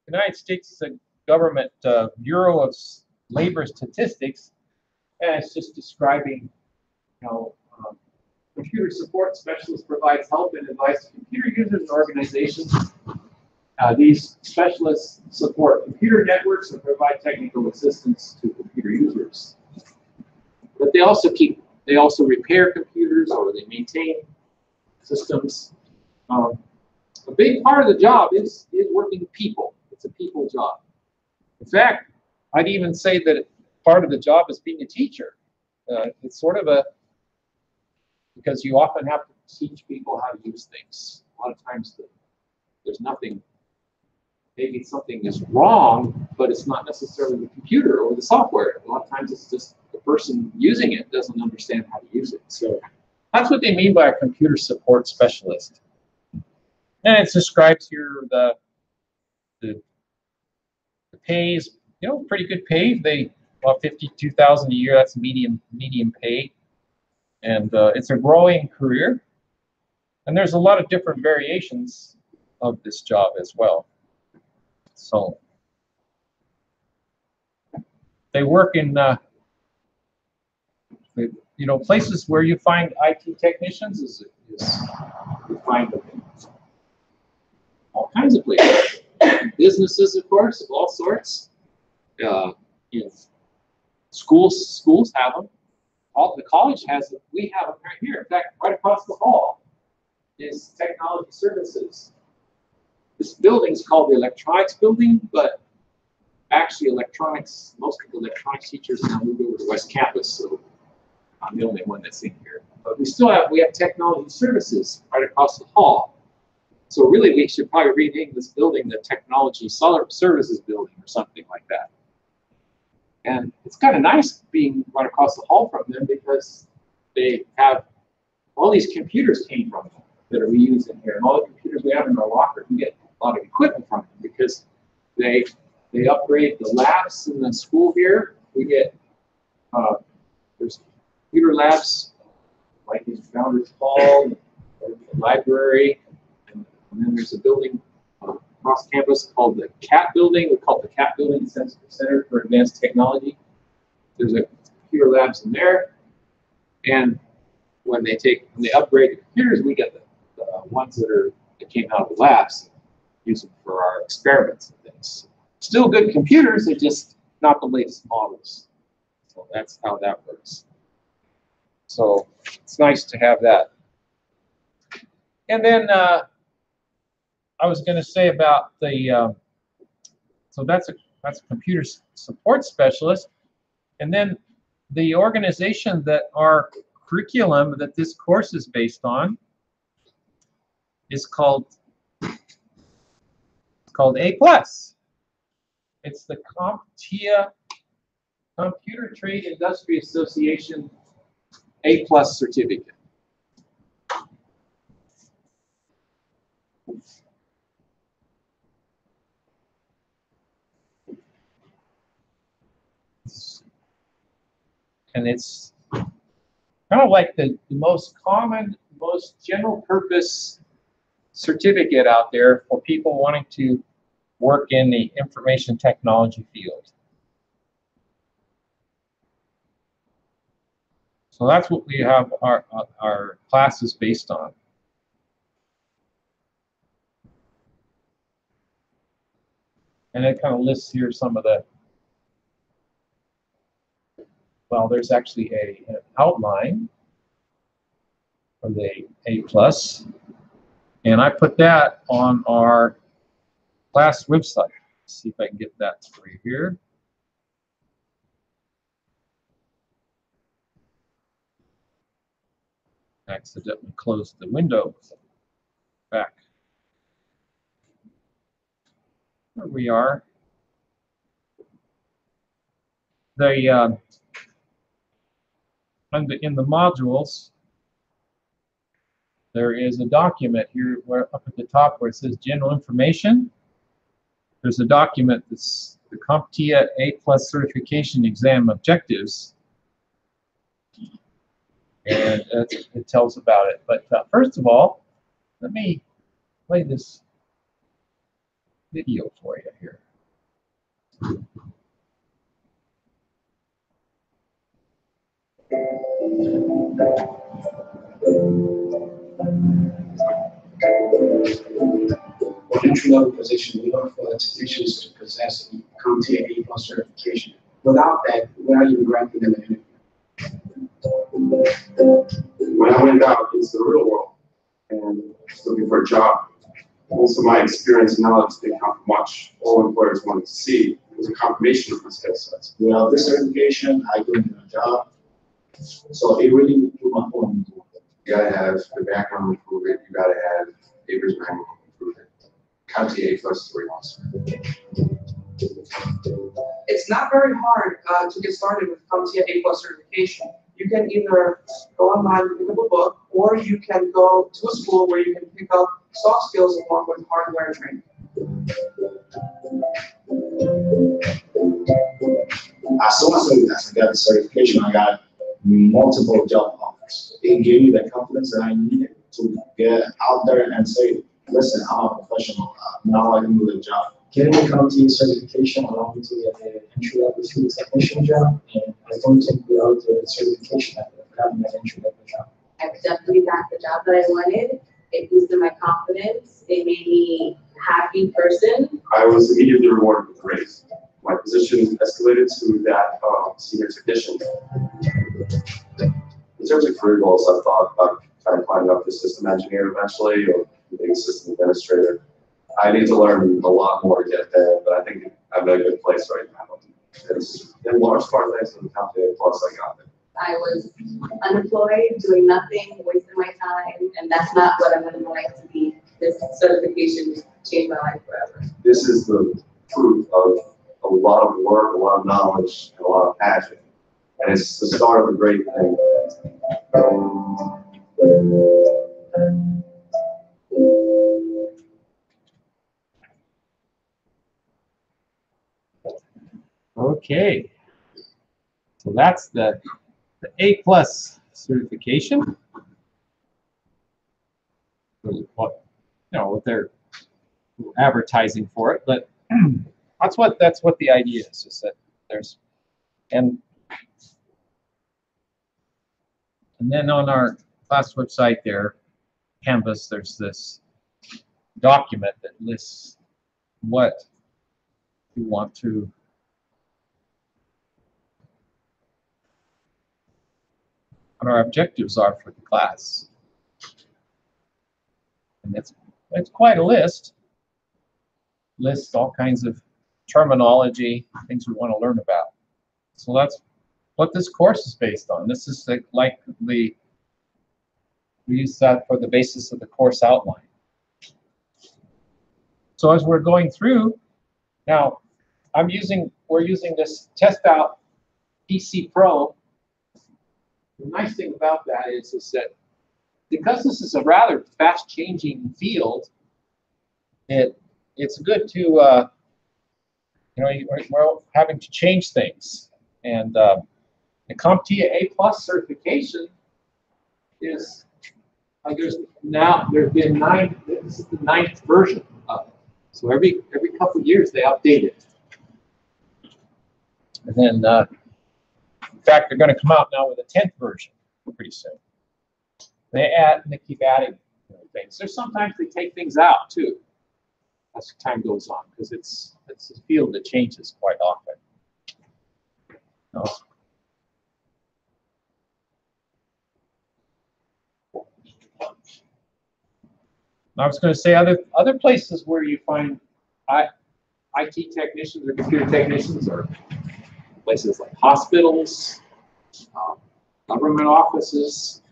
United States government Bureau of Labor Statistics, and it's just describing computer support specialist provides help and advice to computer users and organizations. These specialists support computer networks and provide technical assistance to computer users. But they also repair computers, or they maintain systems. A big part of the job is working with people. It's a people job. In fact, I'd even say that part of the job is being a teacher. It's sort of because you often have to teach people how to use things. A lot of times there's nothing maybe something is wrong, but it's not necessarily the computer or the software. A lot of times it's just the person using it doesn't understand how to use it. So that's what they mean by a computer support specialist. And it describes here the pays, pretty good pay. They about $52,000 a year. That's medium pay, and it's a growing career. And there's a lot of different variations of this job as well. So they work in places where you find IT technicians is you find them in all kinds of places. Businesses, of course, of all sorts. Schools have them. The college has them. We have them right here. In fact, right across the hall is technology services. This building is called the electronics building, but actually most of the electronics teachers now moved over to West Campus, so I'm the only one that's in here. But we have technology services right across the hall. So really, we should probably rename this building the Technology Services Building or something like that. And it's kind of nice being right across the hall from them because they have all these computers came from them that we use in here. And all the computers we have in our locker, we get a lot of equipment from them because they upgrade the labs in the school here. We get, there's computer labs like in Founders Hall, or the library, and then there's a building across campus called the CAT building. We call it the CAT building, Center for Advanced Technology. There's a computer labs in there, and when they upgrade the computers, we get the ones that came out of the labs, and use them for our experiments and things. Still good computers, they're just not the latest models. So that's how that works. So it's nice to have that. And then I was going to say about the, so that's a computer support specialist. And then the organization that our curriculum that this course is based on is called A+. It's the CompTIA Computer Trade Industry Association A+ certificate. And it's kind of like the most common, most general purpose certificate out there for people wanting to work in the information technology field. So that's what we have our classes based on. And it kind of lists here some of the, well, there's actually an outline of the A+, and I put that on our class website. Let's see if I can get that for you here. Accidentally closed the window. Back. There we are. In the modules, there is a document here up at the top where it says general information. There's a document that's the CompTIA A+ certification exam objectives. And it tells about it. But first of all, let me play this video for you here. For entry-level position, we look for technicians to possess CompTIA A+ certification. Without that, we're not even granting them an interview. When I went out into the real world and was looking for a job, most of my experience and knowledge didn't come from much. All employers wanted to see was a confirmation of my skill sets. Without this certification, I couldn't get a job. So it really put my phone into it. You gotta have the background improvement, you gotta have papers manual improvement. CompTIA A+ where he wants. It's not very hard to get started with CompTIA A+ certification. You can either go online and pick up a book, or you can go to a school where you can pick up soft skills along with hardware training. As soon as I got the certification, I got multiple job offers. It gave me the confidence that I needed to get out there and say, listen, I'm a professional. Now I can do the job. Getting the CompTIA certification allowed me to get the entry-level field technician job, and I don't think without the certification I would have gotten that entry-level job. I definitely got the job that I wanted. It boosted my confidence. It made me a happy person. I was immediately rewarded with a raise. My position escalated to that senior technician. In terms of career goals, I've thought about kind of climbing up to system engineer eventually, or being a system administrator. I need to learn a lot more to get there, but I think I'm in a good place right now. It's in large part thanks to the CompTIA Plus I got it. I was unemployed, doing nothing, wasting my time, and that's not what I would like to be. This certification changed my life forever. This is the proof of a lot of work, a lot of knowledge, and a lot of passion. And it's the start of a great thing. Okay, so that's the A+ certification. What, what they're advertising for it, but that's what the idea is that there's and then on our class website there, Canvas, there's this document that lists what you want to what our objectives are for the class. And it's quite a list. Lists all kinds of terminology, things we want to learn about. So that's what this course is based on. This is we use that for the basis of the course outline. So as we're going through, now we're using this Test Out PC Pro. The nice thing about that is that because this is a rather fast-changing field, it's good to we're having to change things, and the CompTIA A+ certification is there's been 9. This is the 9th version of it. So every couple of years they update it, and then in fact they're going to come out now with a 10th version pretty soon. They keep adding things. There's sometimes they take things out too as time goes on, because it's a field that changes quite often. I was going to say other places where you find IT technicians or computer technicians are places like hospitals, government offices,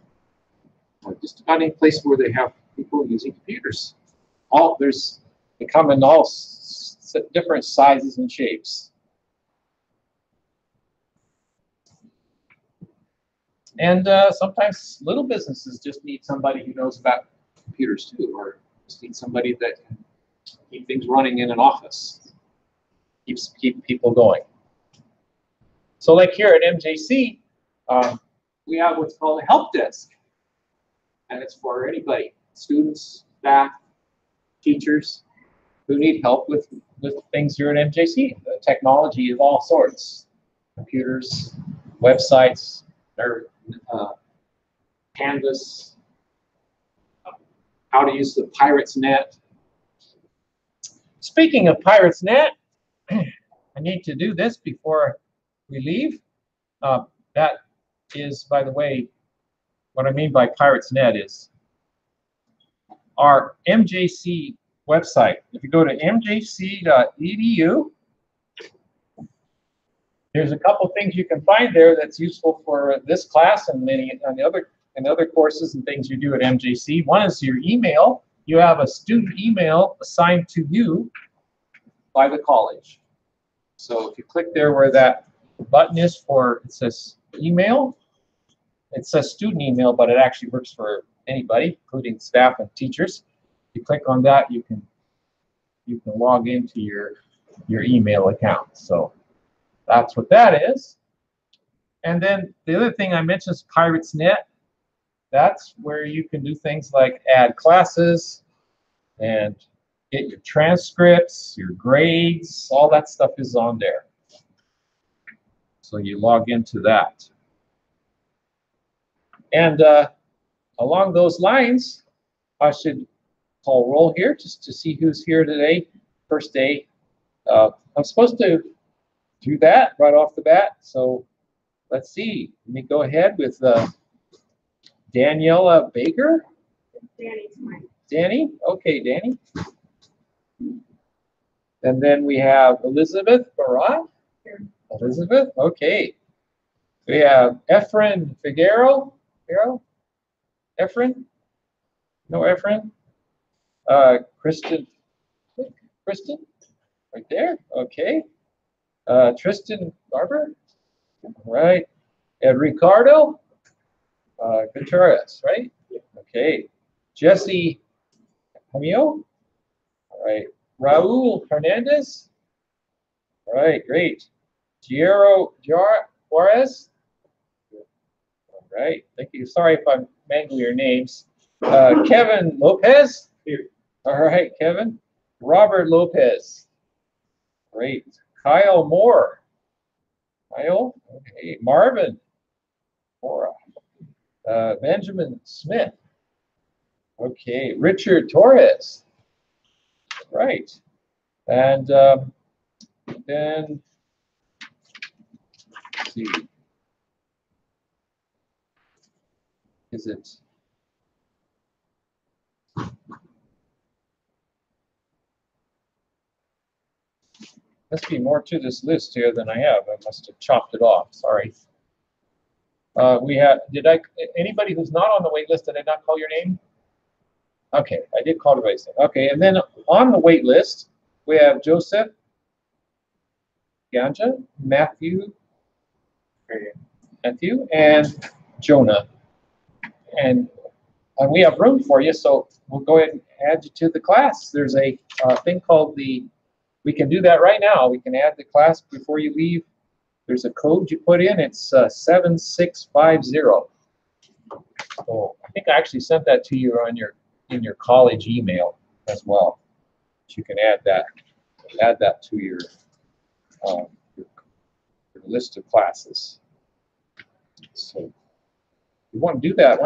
or just about any place where they have people using computers. They come in all different sizes and shapes. And sometimes little businesses just need somebody who knows about computers too, or just need somebody that can keep things running in an office, keep people going. So like here at MJC, we have what's called a help desk, and it's for anybody, students, staff, teachers who need help with things here at MJC. The technology of all sorts, computers, websites, Canvas, how to use the Pirates Net. Speaking of Pirates Net, I need to do this before we leave. That is, by the way, what I mean by Pirates Net is our MJC website. If you go to mjc.edu, there's a couple things you can find there that's useful for this class and many other courses and things you do at MJC. One is your email. you have a student email assigned to you by the college. So if you click there where that button is for, it says email, it says student email, but it actually works for anybody, including staff and teachers. If you click on that, you can log into your email account. So that's what that is. And then the other thing I mentioned is PiratesNet. That's where you can do things like add classes and get your transcripts, your grades, all that stuff is on there. So you log into that. And along those lines, I should call roll here just to see who's here today. First day. I'm supposed to do that right off the bat. So let's see. Let me go ahead with Daniela Baker. Danny's mine. Danny? Okay, Danny. And then we have Elizabeth Barat. Here. Elizabeth, okay. We have Efren Figueroa. Efren? No Efren? Kristen? Right there, okay. Tristan Barber? Right. And Ricardo Gutierrez, right? Okay. Jesse Camillo? All right. Raul Hernandez? All right, great. Giero Juarez? All right, thank you. Sorry if I'm mangling your names. Kevin Lopez? Here. All right, Kevin. Robert Lopez. Great. Kyle Moore. Kyle. Okay. Marvin. Mora. Benjamin Smith. Okay. Richard Torres. Right. And then, let's see. Is it? Must be more to this list here than I have. I must have chopped it off. Sorry. We have. Anybody who's not on the wait list? Did I not call your name? Okay, I did call everybody's name. Okay, and then on the wait list we have Joseph Ganja, Matthew, and Jonah, and we have room for you. So we'll go ahead and add you to the class. There's a thing called we can do that right now. We can add the class before you leave. There's a code you put in. It's 7650. So I think I actually sent that to you on in your college email as well. You can add that to your list of classes. So if you want to do that,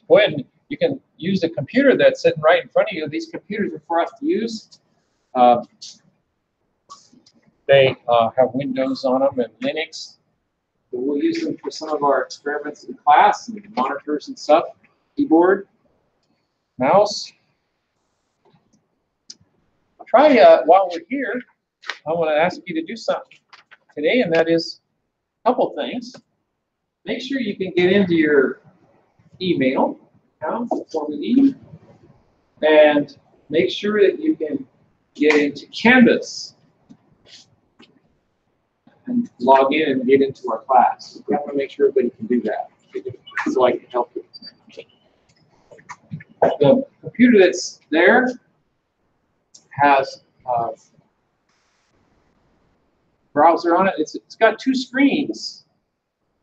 go ahead and you can use the computer that's sitting right in front of you. These computers are for us to use. They have Windows on them and Linux. So we'll use them for some of our experiments in class and monitors and stuff. Keyboard, mouse. Try while we're here, I want to ask you to do something today, and that is a couple things. Make sure you can get into your email account before we leave, and make sure that you can get into Canvas and log in and get into our class. We have to make sure everybody can do that so I can help you. The computer that's there has a browser on it. It's got two screens.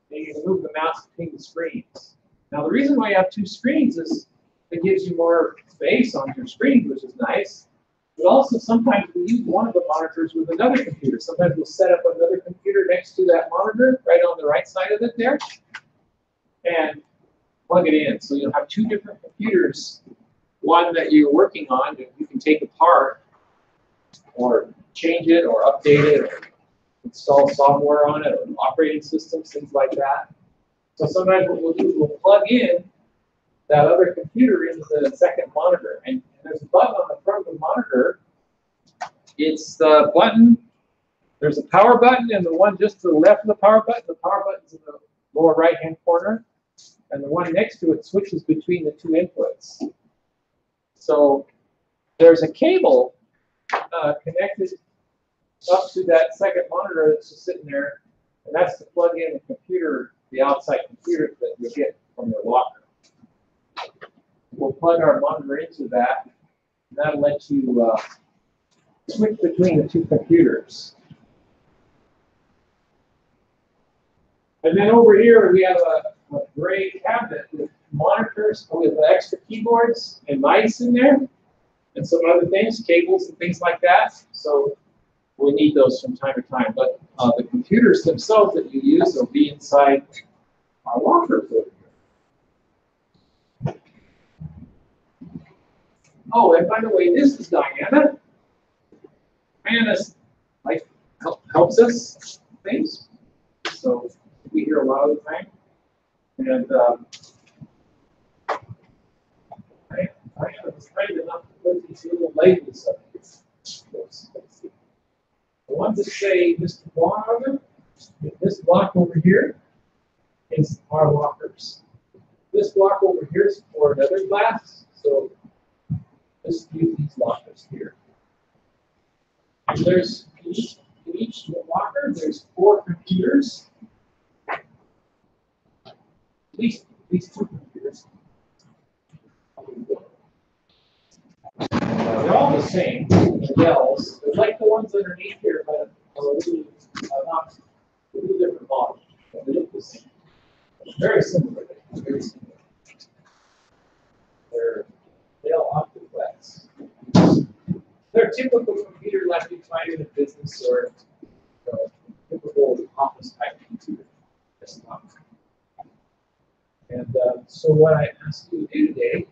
And you can move the mouse between the screens. Now the reason why you have two screens is it gives you more space on your screen, which is nice. But also sometimes we use one of the monitors with another computer. Sometimes we'll set up another computer next to that monitor, right on the right side of it there, and plug it in. So you'll have two different computers, one that you're working on that you can take apart or change it or update it or install software on it or operating systems, things like that. So sometimes what we'll do is we'll plug in that other computer into the second monitor. And there's a button on the front of the monitor. It's the button, there's a power button and the one just to the left of the power button. The power button's in the lower right-hand corner. And the one next to it switches between the two inputs. So there's a cable connected up to that second monitor that's just sitting there, and that's to plug in the computer, the outside computer that you get from your locker. We'll plug our monitor into that, and that'll let you switch between the two computers. And then over here we have a gray cabinet with monitors with extra keyboards and mice in there, and some other things, cables and things like that. So we need those from time to time. But the computers themselves that you use will be inside our lockers over here. Oh, and by the way, this is Diana. Diana helps us things. So we hear a lot of the time. And I was kind enough to put these little labels up here. The ones that say Mr. Block on them, this block over here is our lockers. This block over here is for another class, so let's use these lockers here. And there's in each locker, there's 4 computers. At least 2 computers. They're all the same, the Dells. They're like the ones underneath here, but a little different model. They look the same. Very similar. Very similar. They're Dell Optiplex. They're typical computer like you find in a business or typical office type computer. And so what I asked you to do today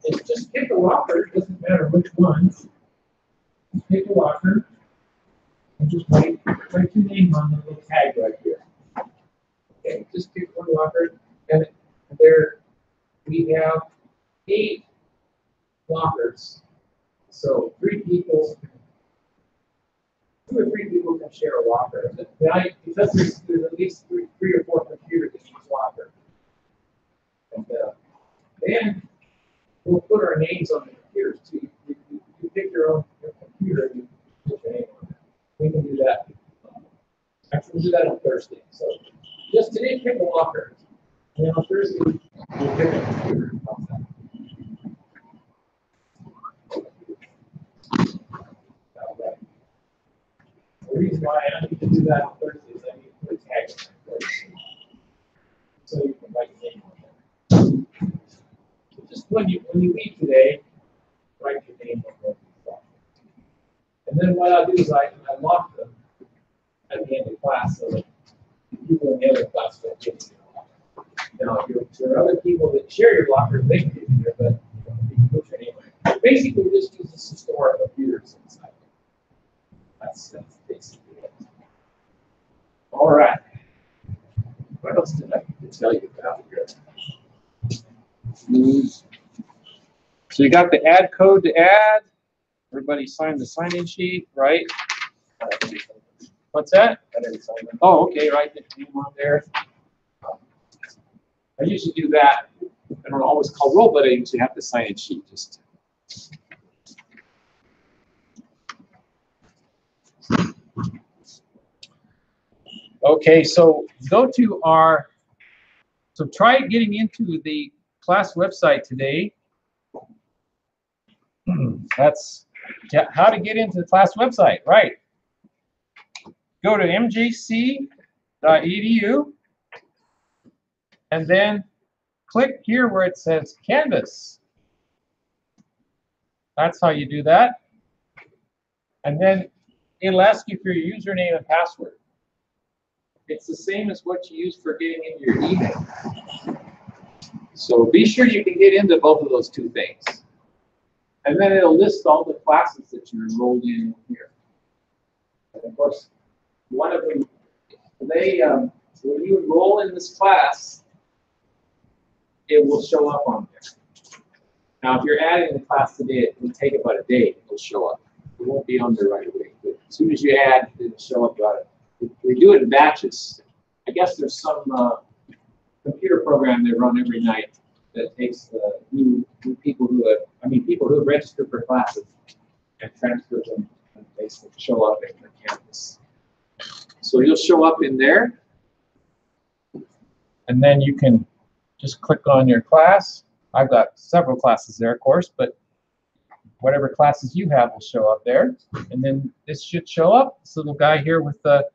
is just pick a locker. It doesn't matter which one. Pick a locker and just write your name on the little tag right here. Okay, just pick one locker, and there we have 8 lockers. So 2 or 3 people can share a locker. Because there's at least 3 or 4 computers in each locker. And then we'll put our names on the computers too. You pick your computer and you put your name on it. We can do that. Actually, we'll do that on Thursday. So just today, pick a locker. And then on Thursday, we'll pick a computer. The reason why I need to do that on Thursday is I need to put a tag on it. So you can write your name on there. So just when you leave today, write your name on the locker. And then what I'll do is I lock them at the end of class so that people in the other class don't get to your locker. Now, if there are other people that share your locker, they can get in there, but you can put your name on it. Basically, we just use this to store our computers inside. That's basically it. All right. What else did I need to tell you about here? So you got the add code to add. Everybody signed the sign-in sheet, right? What's that? I didn't sign them. Oh, okay, right. The name on there. I usually do that. I don't always call roll, but I usually have the sign-in sheet. Just. Okay, so go to so try getting into the class website today. That's how to get into the class website, right? Go to mjc.edu and then click here where it says Canvas. That's how you do that. And then it'll ask you for your username and password. It's the same as what you use for getting into your email. So be sure you can get into both of those 2 things. And then it'll list all the classes that you're enrolled in here. And of course, one of them, when you enroll in this class, it will show up on there. Now, if you're adding the class today, it will take about a day. It'll show up. It won't be on there right away. But as soon as you add, it'll show up about it. We do it in batches. I guess there's some computer program they run every night that takes the new people who have registered for classes and transfer them and basically show up in the campus. So you'll show up in there, and then you can just click on your class. I've got several classes there, of course, but whatever classes you have will show up there. And then this should show up. This little guy here with the,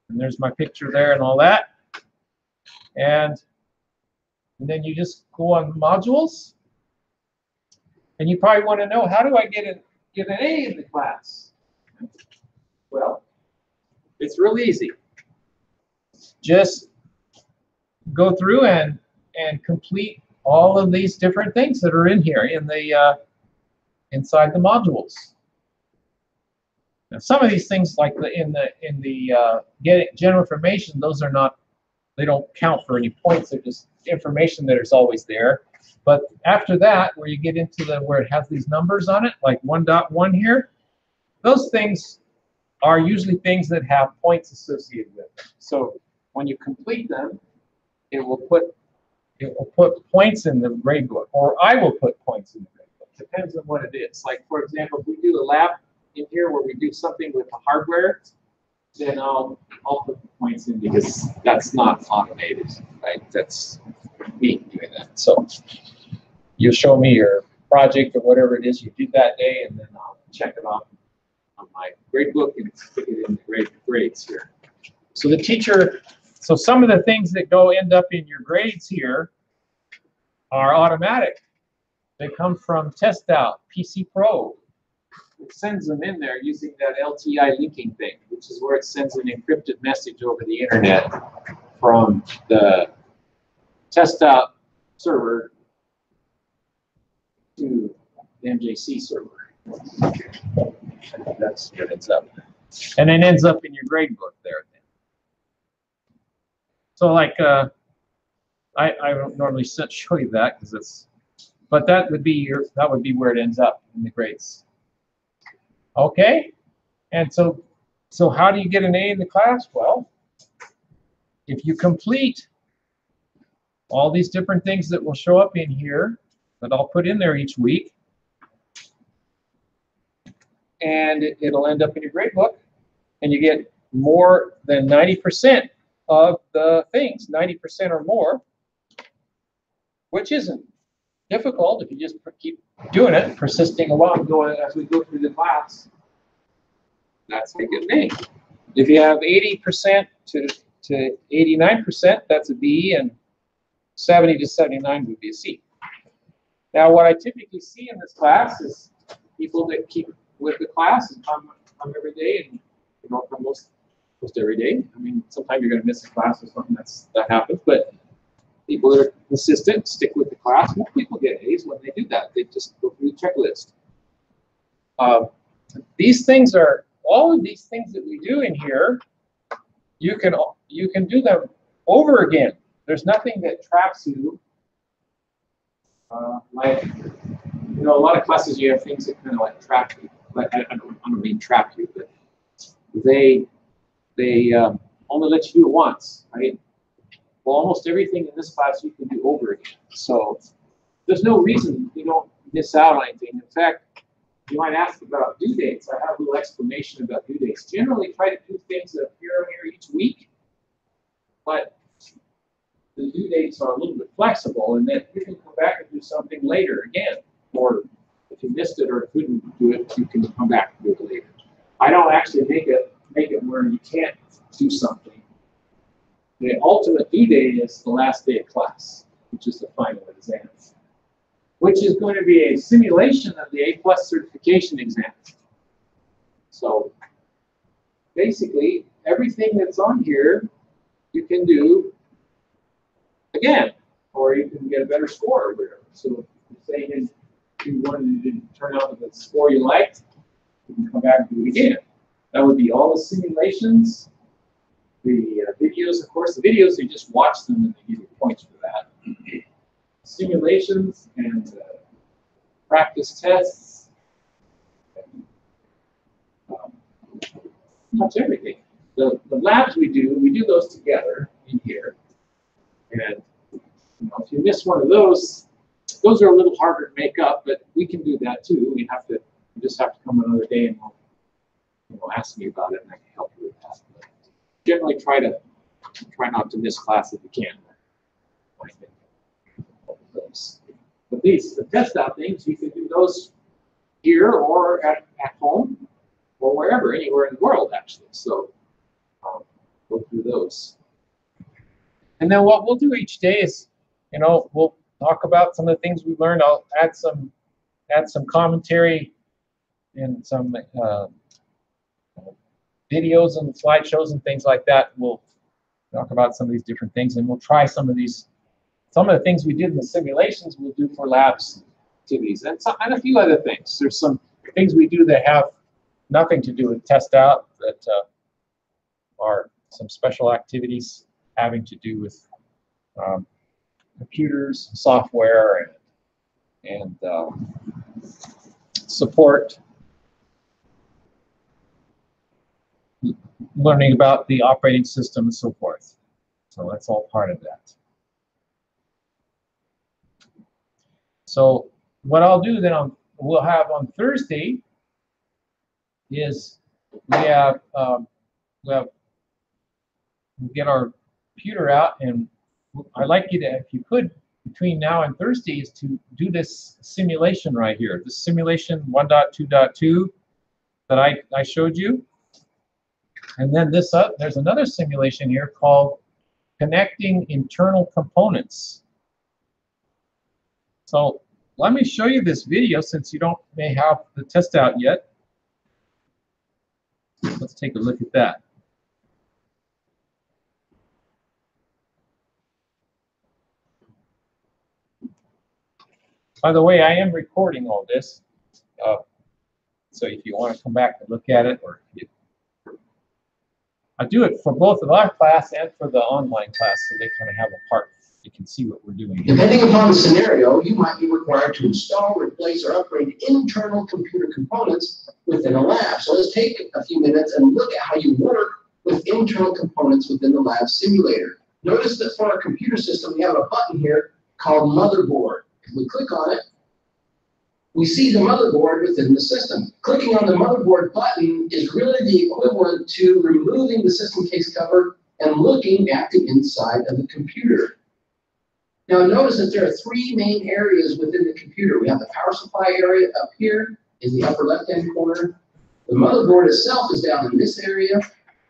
and there's my picture there and all that. And then you just go on modules. And you probably want to know, how do I get an A in the class? Well, it's real easy. Just go through and complete all of these different things that are in here in the inside the modules. Now, some of these things, like in the get general information, those are not, they don't count for any points. They're just information that is always there. But after that, where you get into the where it has these numbers on it, like 1.1 here, those things are usually things that have points associated with them. So when you complete them, it will put points in the grade book, or I will put points in the grade book. Depends on what it is. Like, for example, if we do a lab in here where we do something with the hardware, then I'll put the points in, because that's not automated, right? That's me doing that. So you'll show me your project or whatever it is you did that day, and then I'll check it off on my grade book and stick it in the grades here. So the teacher, so some of the things that end up in your grades here are automatic. They come from Test Out, PC Pro. It sends them in there using that LTI linking thing, which is where it sends an encrypted message over the internet from the Test Out server to the MJC server. That's where it ends up. And it ends up in your grade book there. So like, I don't normally show you that because it's, but that would be where it ends up in the grades. Okay, and so how do you get an A in the class? Well, if you complete all these different things that will show up in here that I'll put in there each week, and it'll end up in your grade book, and you get more than 90% of the things, 90% or more, which isn't difficult if you just keep doing it, persisting along, going as we go through the class. That's a good thing. If you have 80% to 89%, that's a B, and 70 to 79 would be a C. Now, what I typically see in this class is people that keep with the class and come every day, and come most every day. I mean, sometimes you're going to miss a class or something. That happens, but people that are consistent, stick with the class. Most people get A's when they do that. They just go through the checklist. These things are, all of these things that we do in here, you can do them over again. There's nothing that traps you. Like, a lot of classes you have things that kind of like trap you. Like, I don't mean trap you, but they only let you do it once, right? Well, almost everything in this class you can do over again. So there's no reason you don't miss out on anything. In fact, you might ask about due dates. I have a little explanation about due dates. Generally, try to do things that appear here each week, but the due dates are a little bit flexible, and then you can come back and do something later again. Or if you missed it or couldn't do it, you can come back and do it later. I don't actually make it where you can't do something. The ultimate due date is the last day of class, which is the final exam, which is going to be a simulation of the A+ certification exam. So basically, everything that's on here, you can do again, or you can get a better score or whatever. So if you say you wanted to turn out the score you liked, you can come back and do it again. That would be all the simulations. The videos, of course, the videos, you just watch them and they give you points for that. Simulations and practice tests. Much everything. The labs we do those together in here. And if you miss one of those are a little harder to make up, but we can do that too. You just have to come another day and ask me about it, and I can help you with that. But generally, try not to miss class if you can. But the test out things, you can do those here or at home or wherever, anywhere in the world, actually. So go through those. And then what we'll do each day is, we'll talk about some of the things we've learned. I'll add some commentary and some videos and slideshows and things like that. We'll talk about some of these different things, and we'll try some of the things we did in the simulations we'll do for labs activities, and a few other things. There's some things we do that have nothing to do with test out, that are some special activities having to do with computers, software, and support, learning about the operating system and so forth. So that's all part of that. So what I'll do then, we'll have on Thursday is we'll get our computer out, and I'd like you to, if you could, between now and Thursday, is to do this simulation right here. This simulation 1.2.2 that I showed you. And then there's another simulation here called connecting internal components. So let me show you this video, since you may have the test out yet. Let's take a look at that. By the way, I am recording all this, so if you want to come back and look at it, or I do it for both of our class and for the online class, so they kind of have a part. You can see what we're doing. Depending upon the scenario, you might be required to install, replace, or upgrade internal computer components within a lab. So let's take a few minutes and look at how you work with internal components within the lab simulator. Notice that for our computer system, we have a button here called motherboard. If we click on it, we see the motherboard within the system. Clicking on the motherboard button is really the equivalent to removing the system case cover and looking at the inside of the computer. Now notice that there are three main areas within the computer. We have the power supply area up here in the upper left-hand corner. The motherboard itself is down in this area.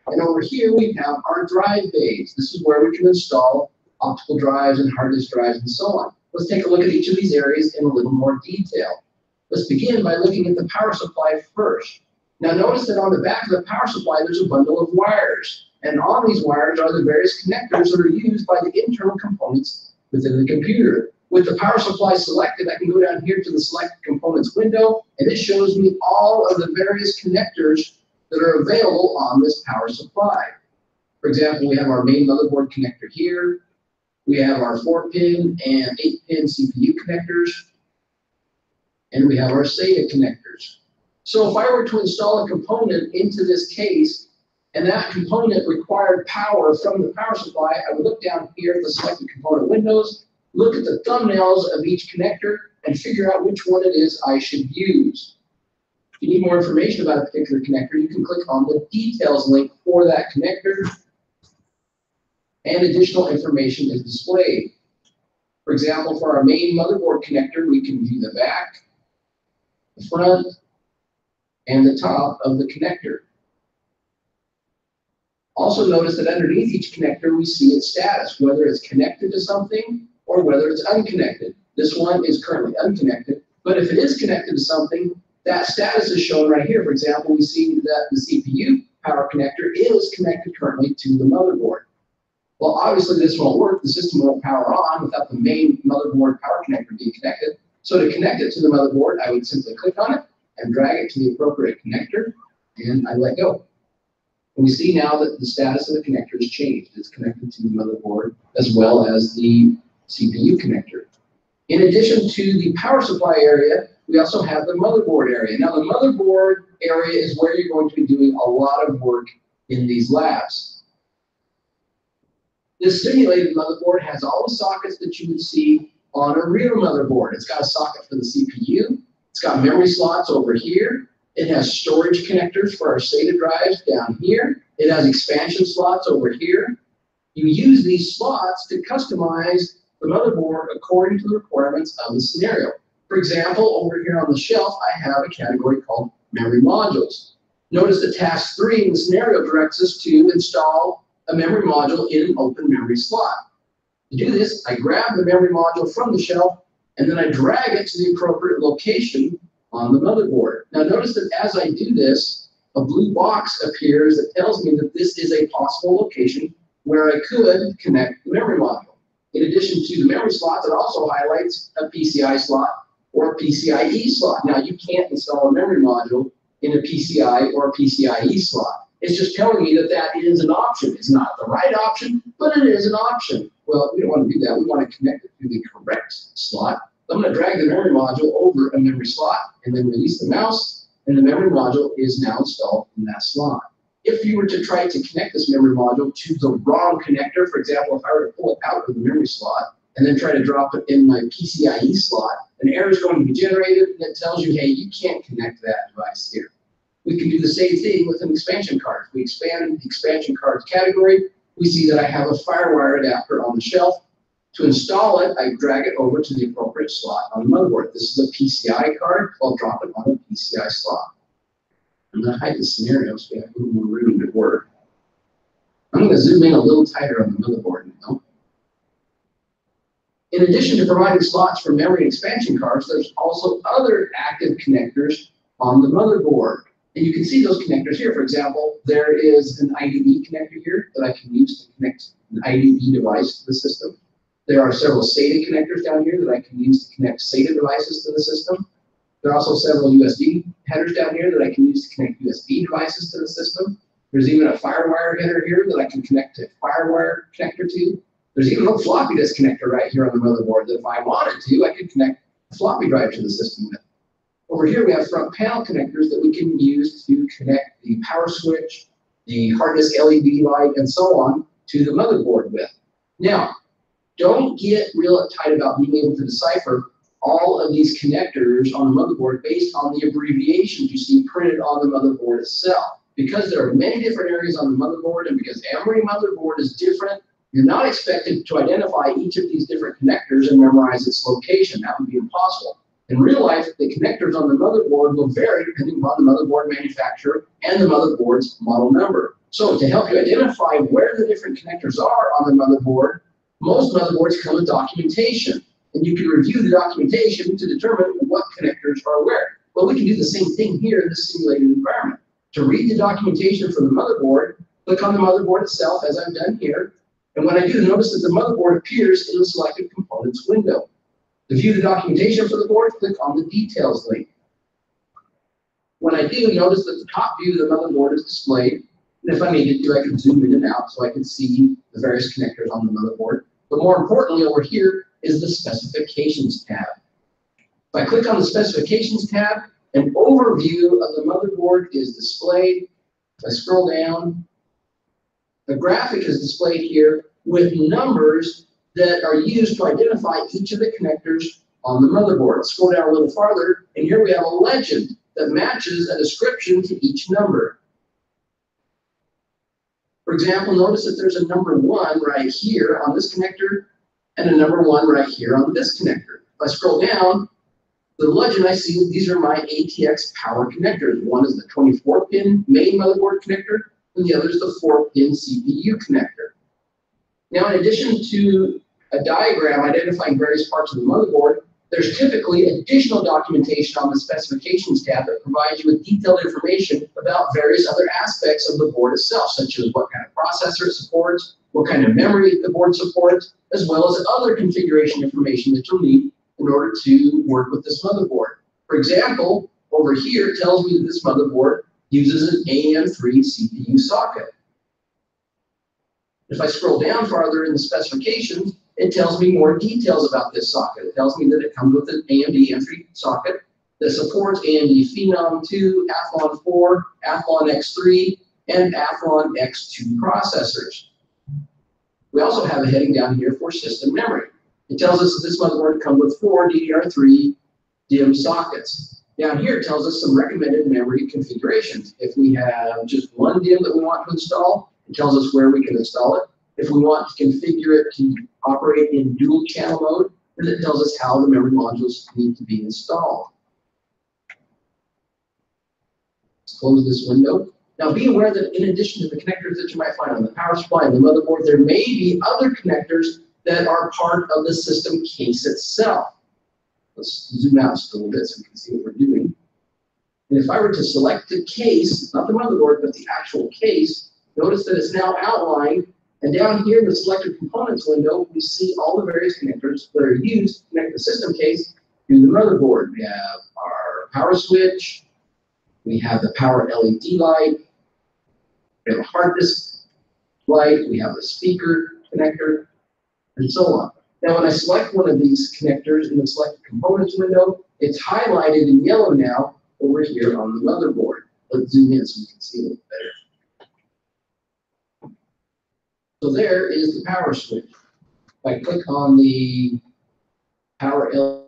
And over here we have our drive bays. This is where we can install optical drives and hard disk drives and so on. Let's take a look at each of these areas in a little more detail. Let's begin by looking at the power supply first. Now notice that on the back of the power supply there's a bundle of wires. And on these wires are the various connectors that are used by the internal components within the computer. With the power supply selected, I can go down here to the select components window, and it shows me all of the various connectors that are available on this power supply. For example, we have our main motherboard connector here. We have our 4-pin and 8-pin CPU connectors. And we have our SATA connectors. So if I were to install a component into this case, and that component required power from the power supply, I would look down here at the selected component windows, look at the thumbnails of each connector, and figure out which one it is I should use. If you need more information about a particular connector, you can click on the details link for that connector, and additional information is displayed. For example, for our main motherboard connector, we can view the back, the front, and the top of the connector. Also notice that underneath each connector, we see its status, whether it's connected to something or whether it's unconnected. This one is currently unconnected, but if it is connected to something, that status is shown right here. For example, we see that the CPU power connector is connected currently to the motherboard. Well, obviously this won't work. The system won't power on without the main motherboard power connector being connected. So to connect it to the motherboard, I would simply click on it and drag it to the appropriate connector, and I let go. And we see now that the status of the connector has changed. It's connected to the motherboard as well as the CPU connector. In addition to the power supply area, we also have the motherboard area. Now the motherboard area is where you're going to be doing a lot of work in these labs. This simulated motherboard has all the sockets that you would see on a real motherboard. It's got a socket for the CPU. It's got memory slots over here. It has storage connectors for our SATA drives down here. It has expansion slots over here. You use these slots to customize the motherboard according to the requirements of the scenario. For example, over here on the shelf, I have a category called memory modules. Notice that task 3 in the scenario directs us to install a memory module in an open memory slot. To do this, I grab the memory module from the shelf, and then I drag it to the appropriate location on the motherboard. Now notice that as I do this, a blue box appears that tells me that this is a possible location where I could connect the memory module. In addition to the memory slots, it also highlights a PCI slot or a PCIe slot. Now you can't install a memory module in a PCI or a PCIe slot. It's just telling me that that is an option. It's not the right option, but it is an option. Well, we don't want to do that. We want to connect it to the correct slot. I'm going to drag the memory module over a memory slot and then release the mouse, and the memory module is now installed in that slot. If you were to try to connect this memory module to the wrong connector, for example, if I were to pull it out of the memory slot and then try to drop it in my PCIe slot, an error is going to be generated and it tells you, hey, you can't connect that device here. We can do the same thing with an expansion card. If we expand the expansion cards category, we see that I have a FireWire adapter on the shelf. To install it, I drag it over to the appropriate slot on the motherboard. This is a PCI card. I'll drop it on a PCI slot. I'm going to hide the scenario so we have a little more room to work. I'm going to zoom in a little tighter on the motherboard now. In addition to providing slots for memory and expansion cards, there's also other active connectors on the motherboard. And you can see those connectors here. For example, there is an IDE connector here that I can use to connect an IDE device to the system. There are several SATA connectors down here that I can use to connect SATA devices to the system. There are also several USB headers down here that I can use to connect USB devices to the system. There's even a FireWire header here that I can connect a FireWire connector to. There's even a floppy disk connector right here on the motherboard that if I wanted to, I could connect a floppy drive to the system with. Over here, we have front panel connectors that we can use to connect the power switch, the hard disk LED light, and so on to the motherboard with. Now, don't get real uptight about being able to decipher all of these connectors on the motherboard based on the abbreviations you see printed on the motherboard itself. Because there are many different areas on the motherboard, and because every motherboard is different, you're not expected to identify each of these different connectors and memorize its location. That would be impossible. In real life, the connectors on the motherboard will vary depending upon the motherboard manufacturer and the motherboard's model number. So to help you identify where the different connectors are on the motherboard, most motherboards come with documentation. And you can review the documentation to determine what connectors are where. Well, we can do the same thing here in this simulated environment. To read the documentation for the motherboard, click on the motherboard itself, as I've done here. And when I do, notice that the motherboard appears in the selected components window. To view the documentation for the board, click on the details link. When I do, notice that the top view of the motherboard is displayed. And if I needed to, I can zoom in and out so I can see the various connectors on the motherboard. But more importantly, over here is the specifications tab. If I click on the specifications tab, an overview of the motherboard is displayed. If I scroll down, the graphic is displayed here with numbers that are used to identify each of the connectors on the motherboard. Scroll down a little farther, and here we have a legend that matches a description to each number. For example, notice that there's a number 1 right here on this connector and a number 1 right here on this connector. If I scroll down, the legend I see, these are my ATX power connectors. One is the 24-pin main motherboard connector, and the other is the 4-pin CPU connector. Now, in addition to a diagram identifying various parts of the motherboard, there's typically additional documentation on the specifications tab that provides you with detailed information about various other aspects of the board itself, such as what kind of processor it supports, what kind of memory the board supports, as well as other configuration information that you'll need in order to work with this motherboard. For example, over here it tells me that this motherboard uses an AM3 CPU socket. If I scroll down farther in the specifications, it tells me more details about this socket. It tells me that it comes with an AMD M3 socket that supports AMD Phenom 2, Athlon 4, Athlon X3, and Athlon X2 processors. We also have a heading down here for system memory. It tells us that this motherboard comes with 4 DDR3 DIMM sockets. Down here it tells us some recommended memory configurations. If we have just one DIMM that we want to install, it tells us where we can install it. If we want to configure it to operate in dual channel mode, then it tells us how the memory modules need to be installed. Let's close this window. Now be aware that in addition to the connectors that you might find on the power supply and the motherboard, there may be other connectors that are part of the system case itself. Let's zoom out just a little bit so we can see what we're doing. And if I were to select the case, not the motherboard, but the actual case, notice that it's now outlined. And down here in the selected components window, we see all the various connectors that are used to connect the system case to the motherboard. We have our power switch, we have the power LED light, we have a hard disk light, we have a speaker connector, and so on. Now, when I select one of these connectors in the selected components window, it's highlighted in yellow now over here on the motherboard. Let's zoom in so we can see a little better. So there is the power switch. If I click on the power LED,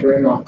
bring on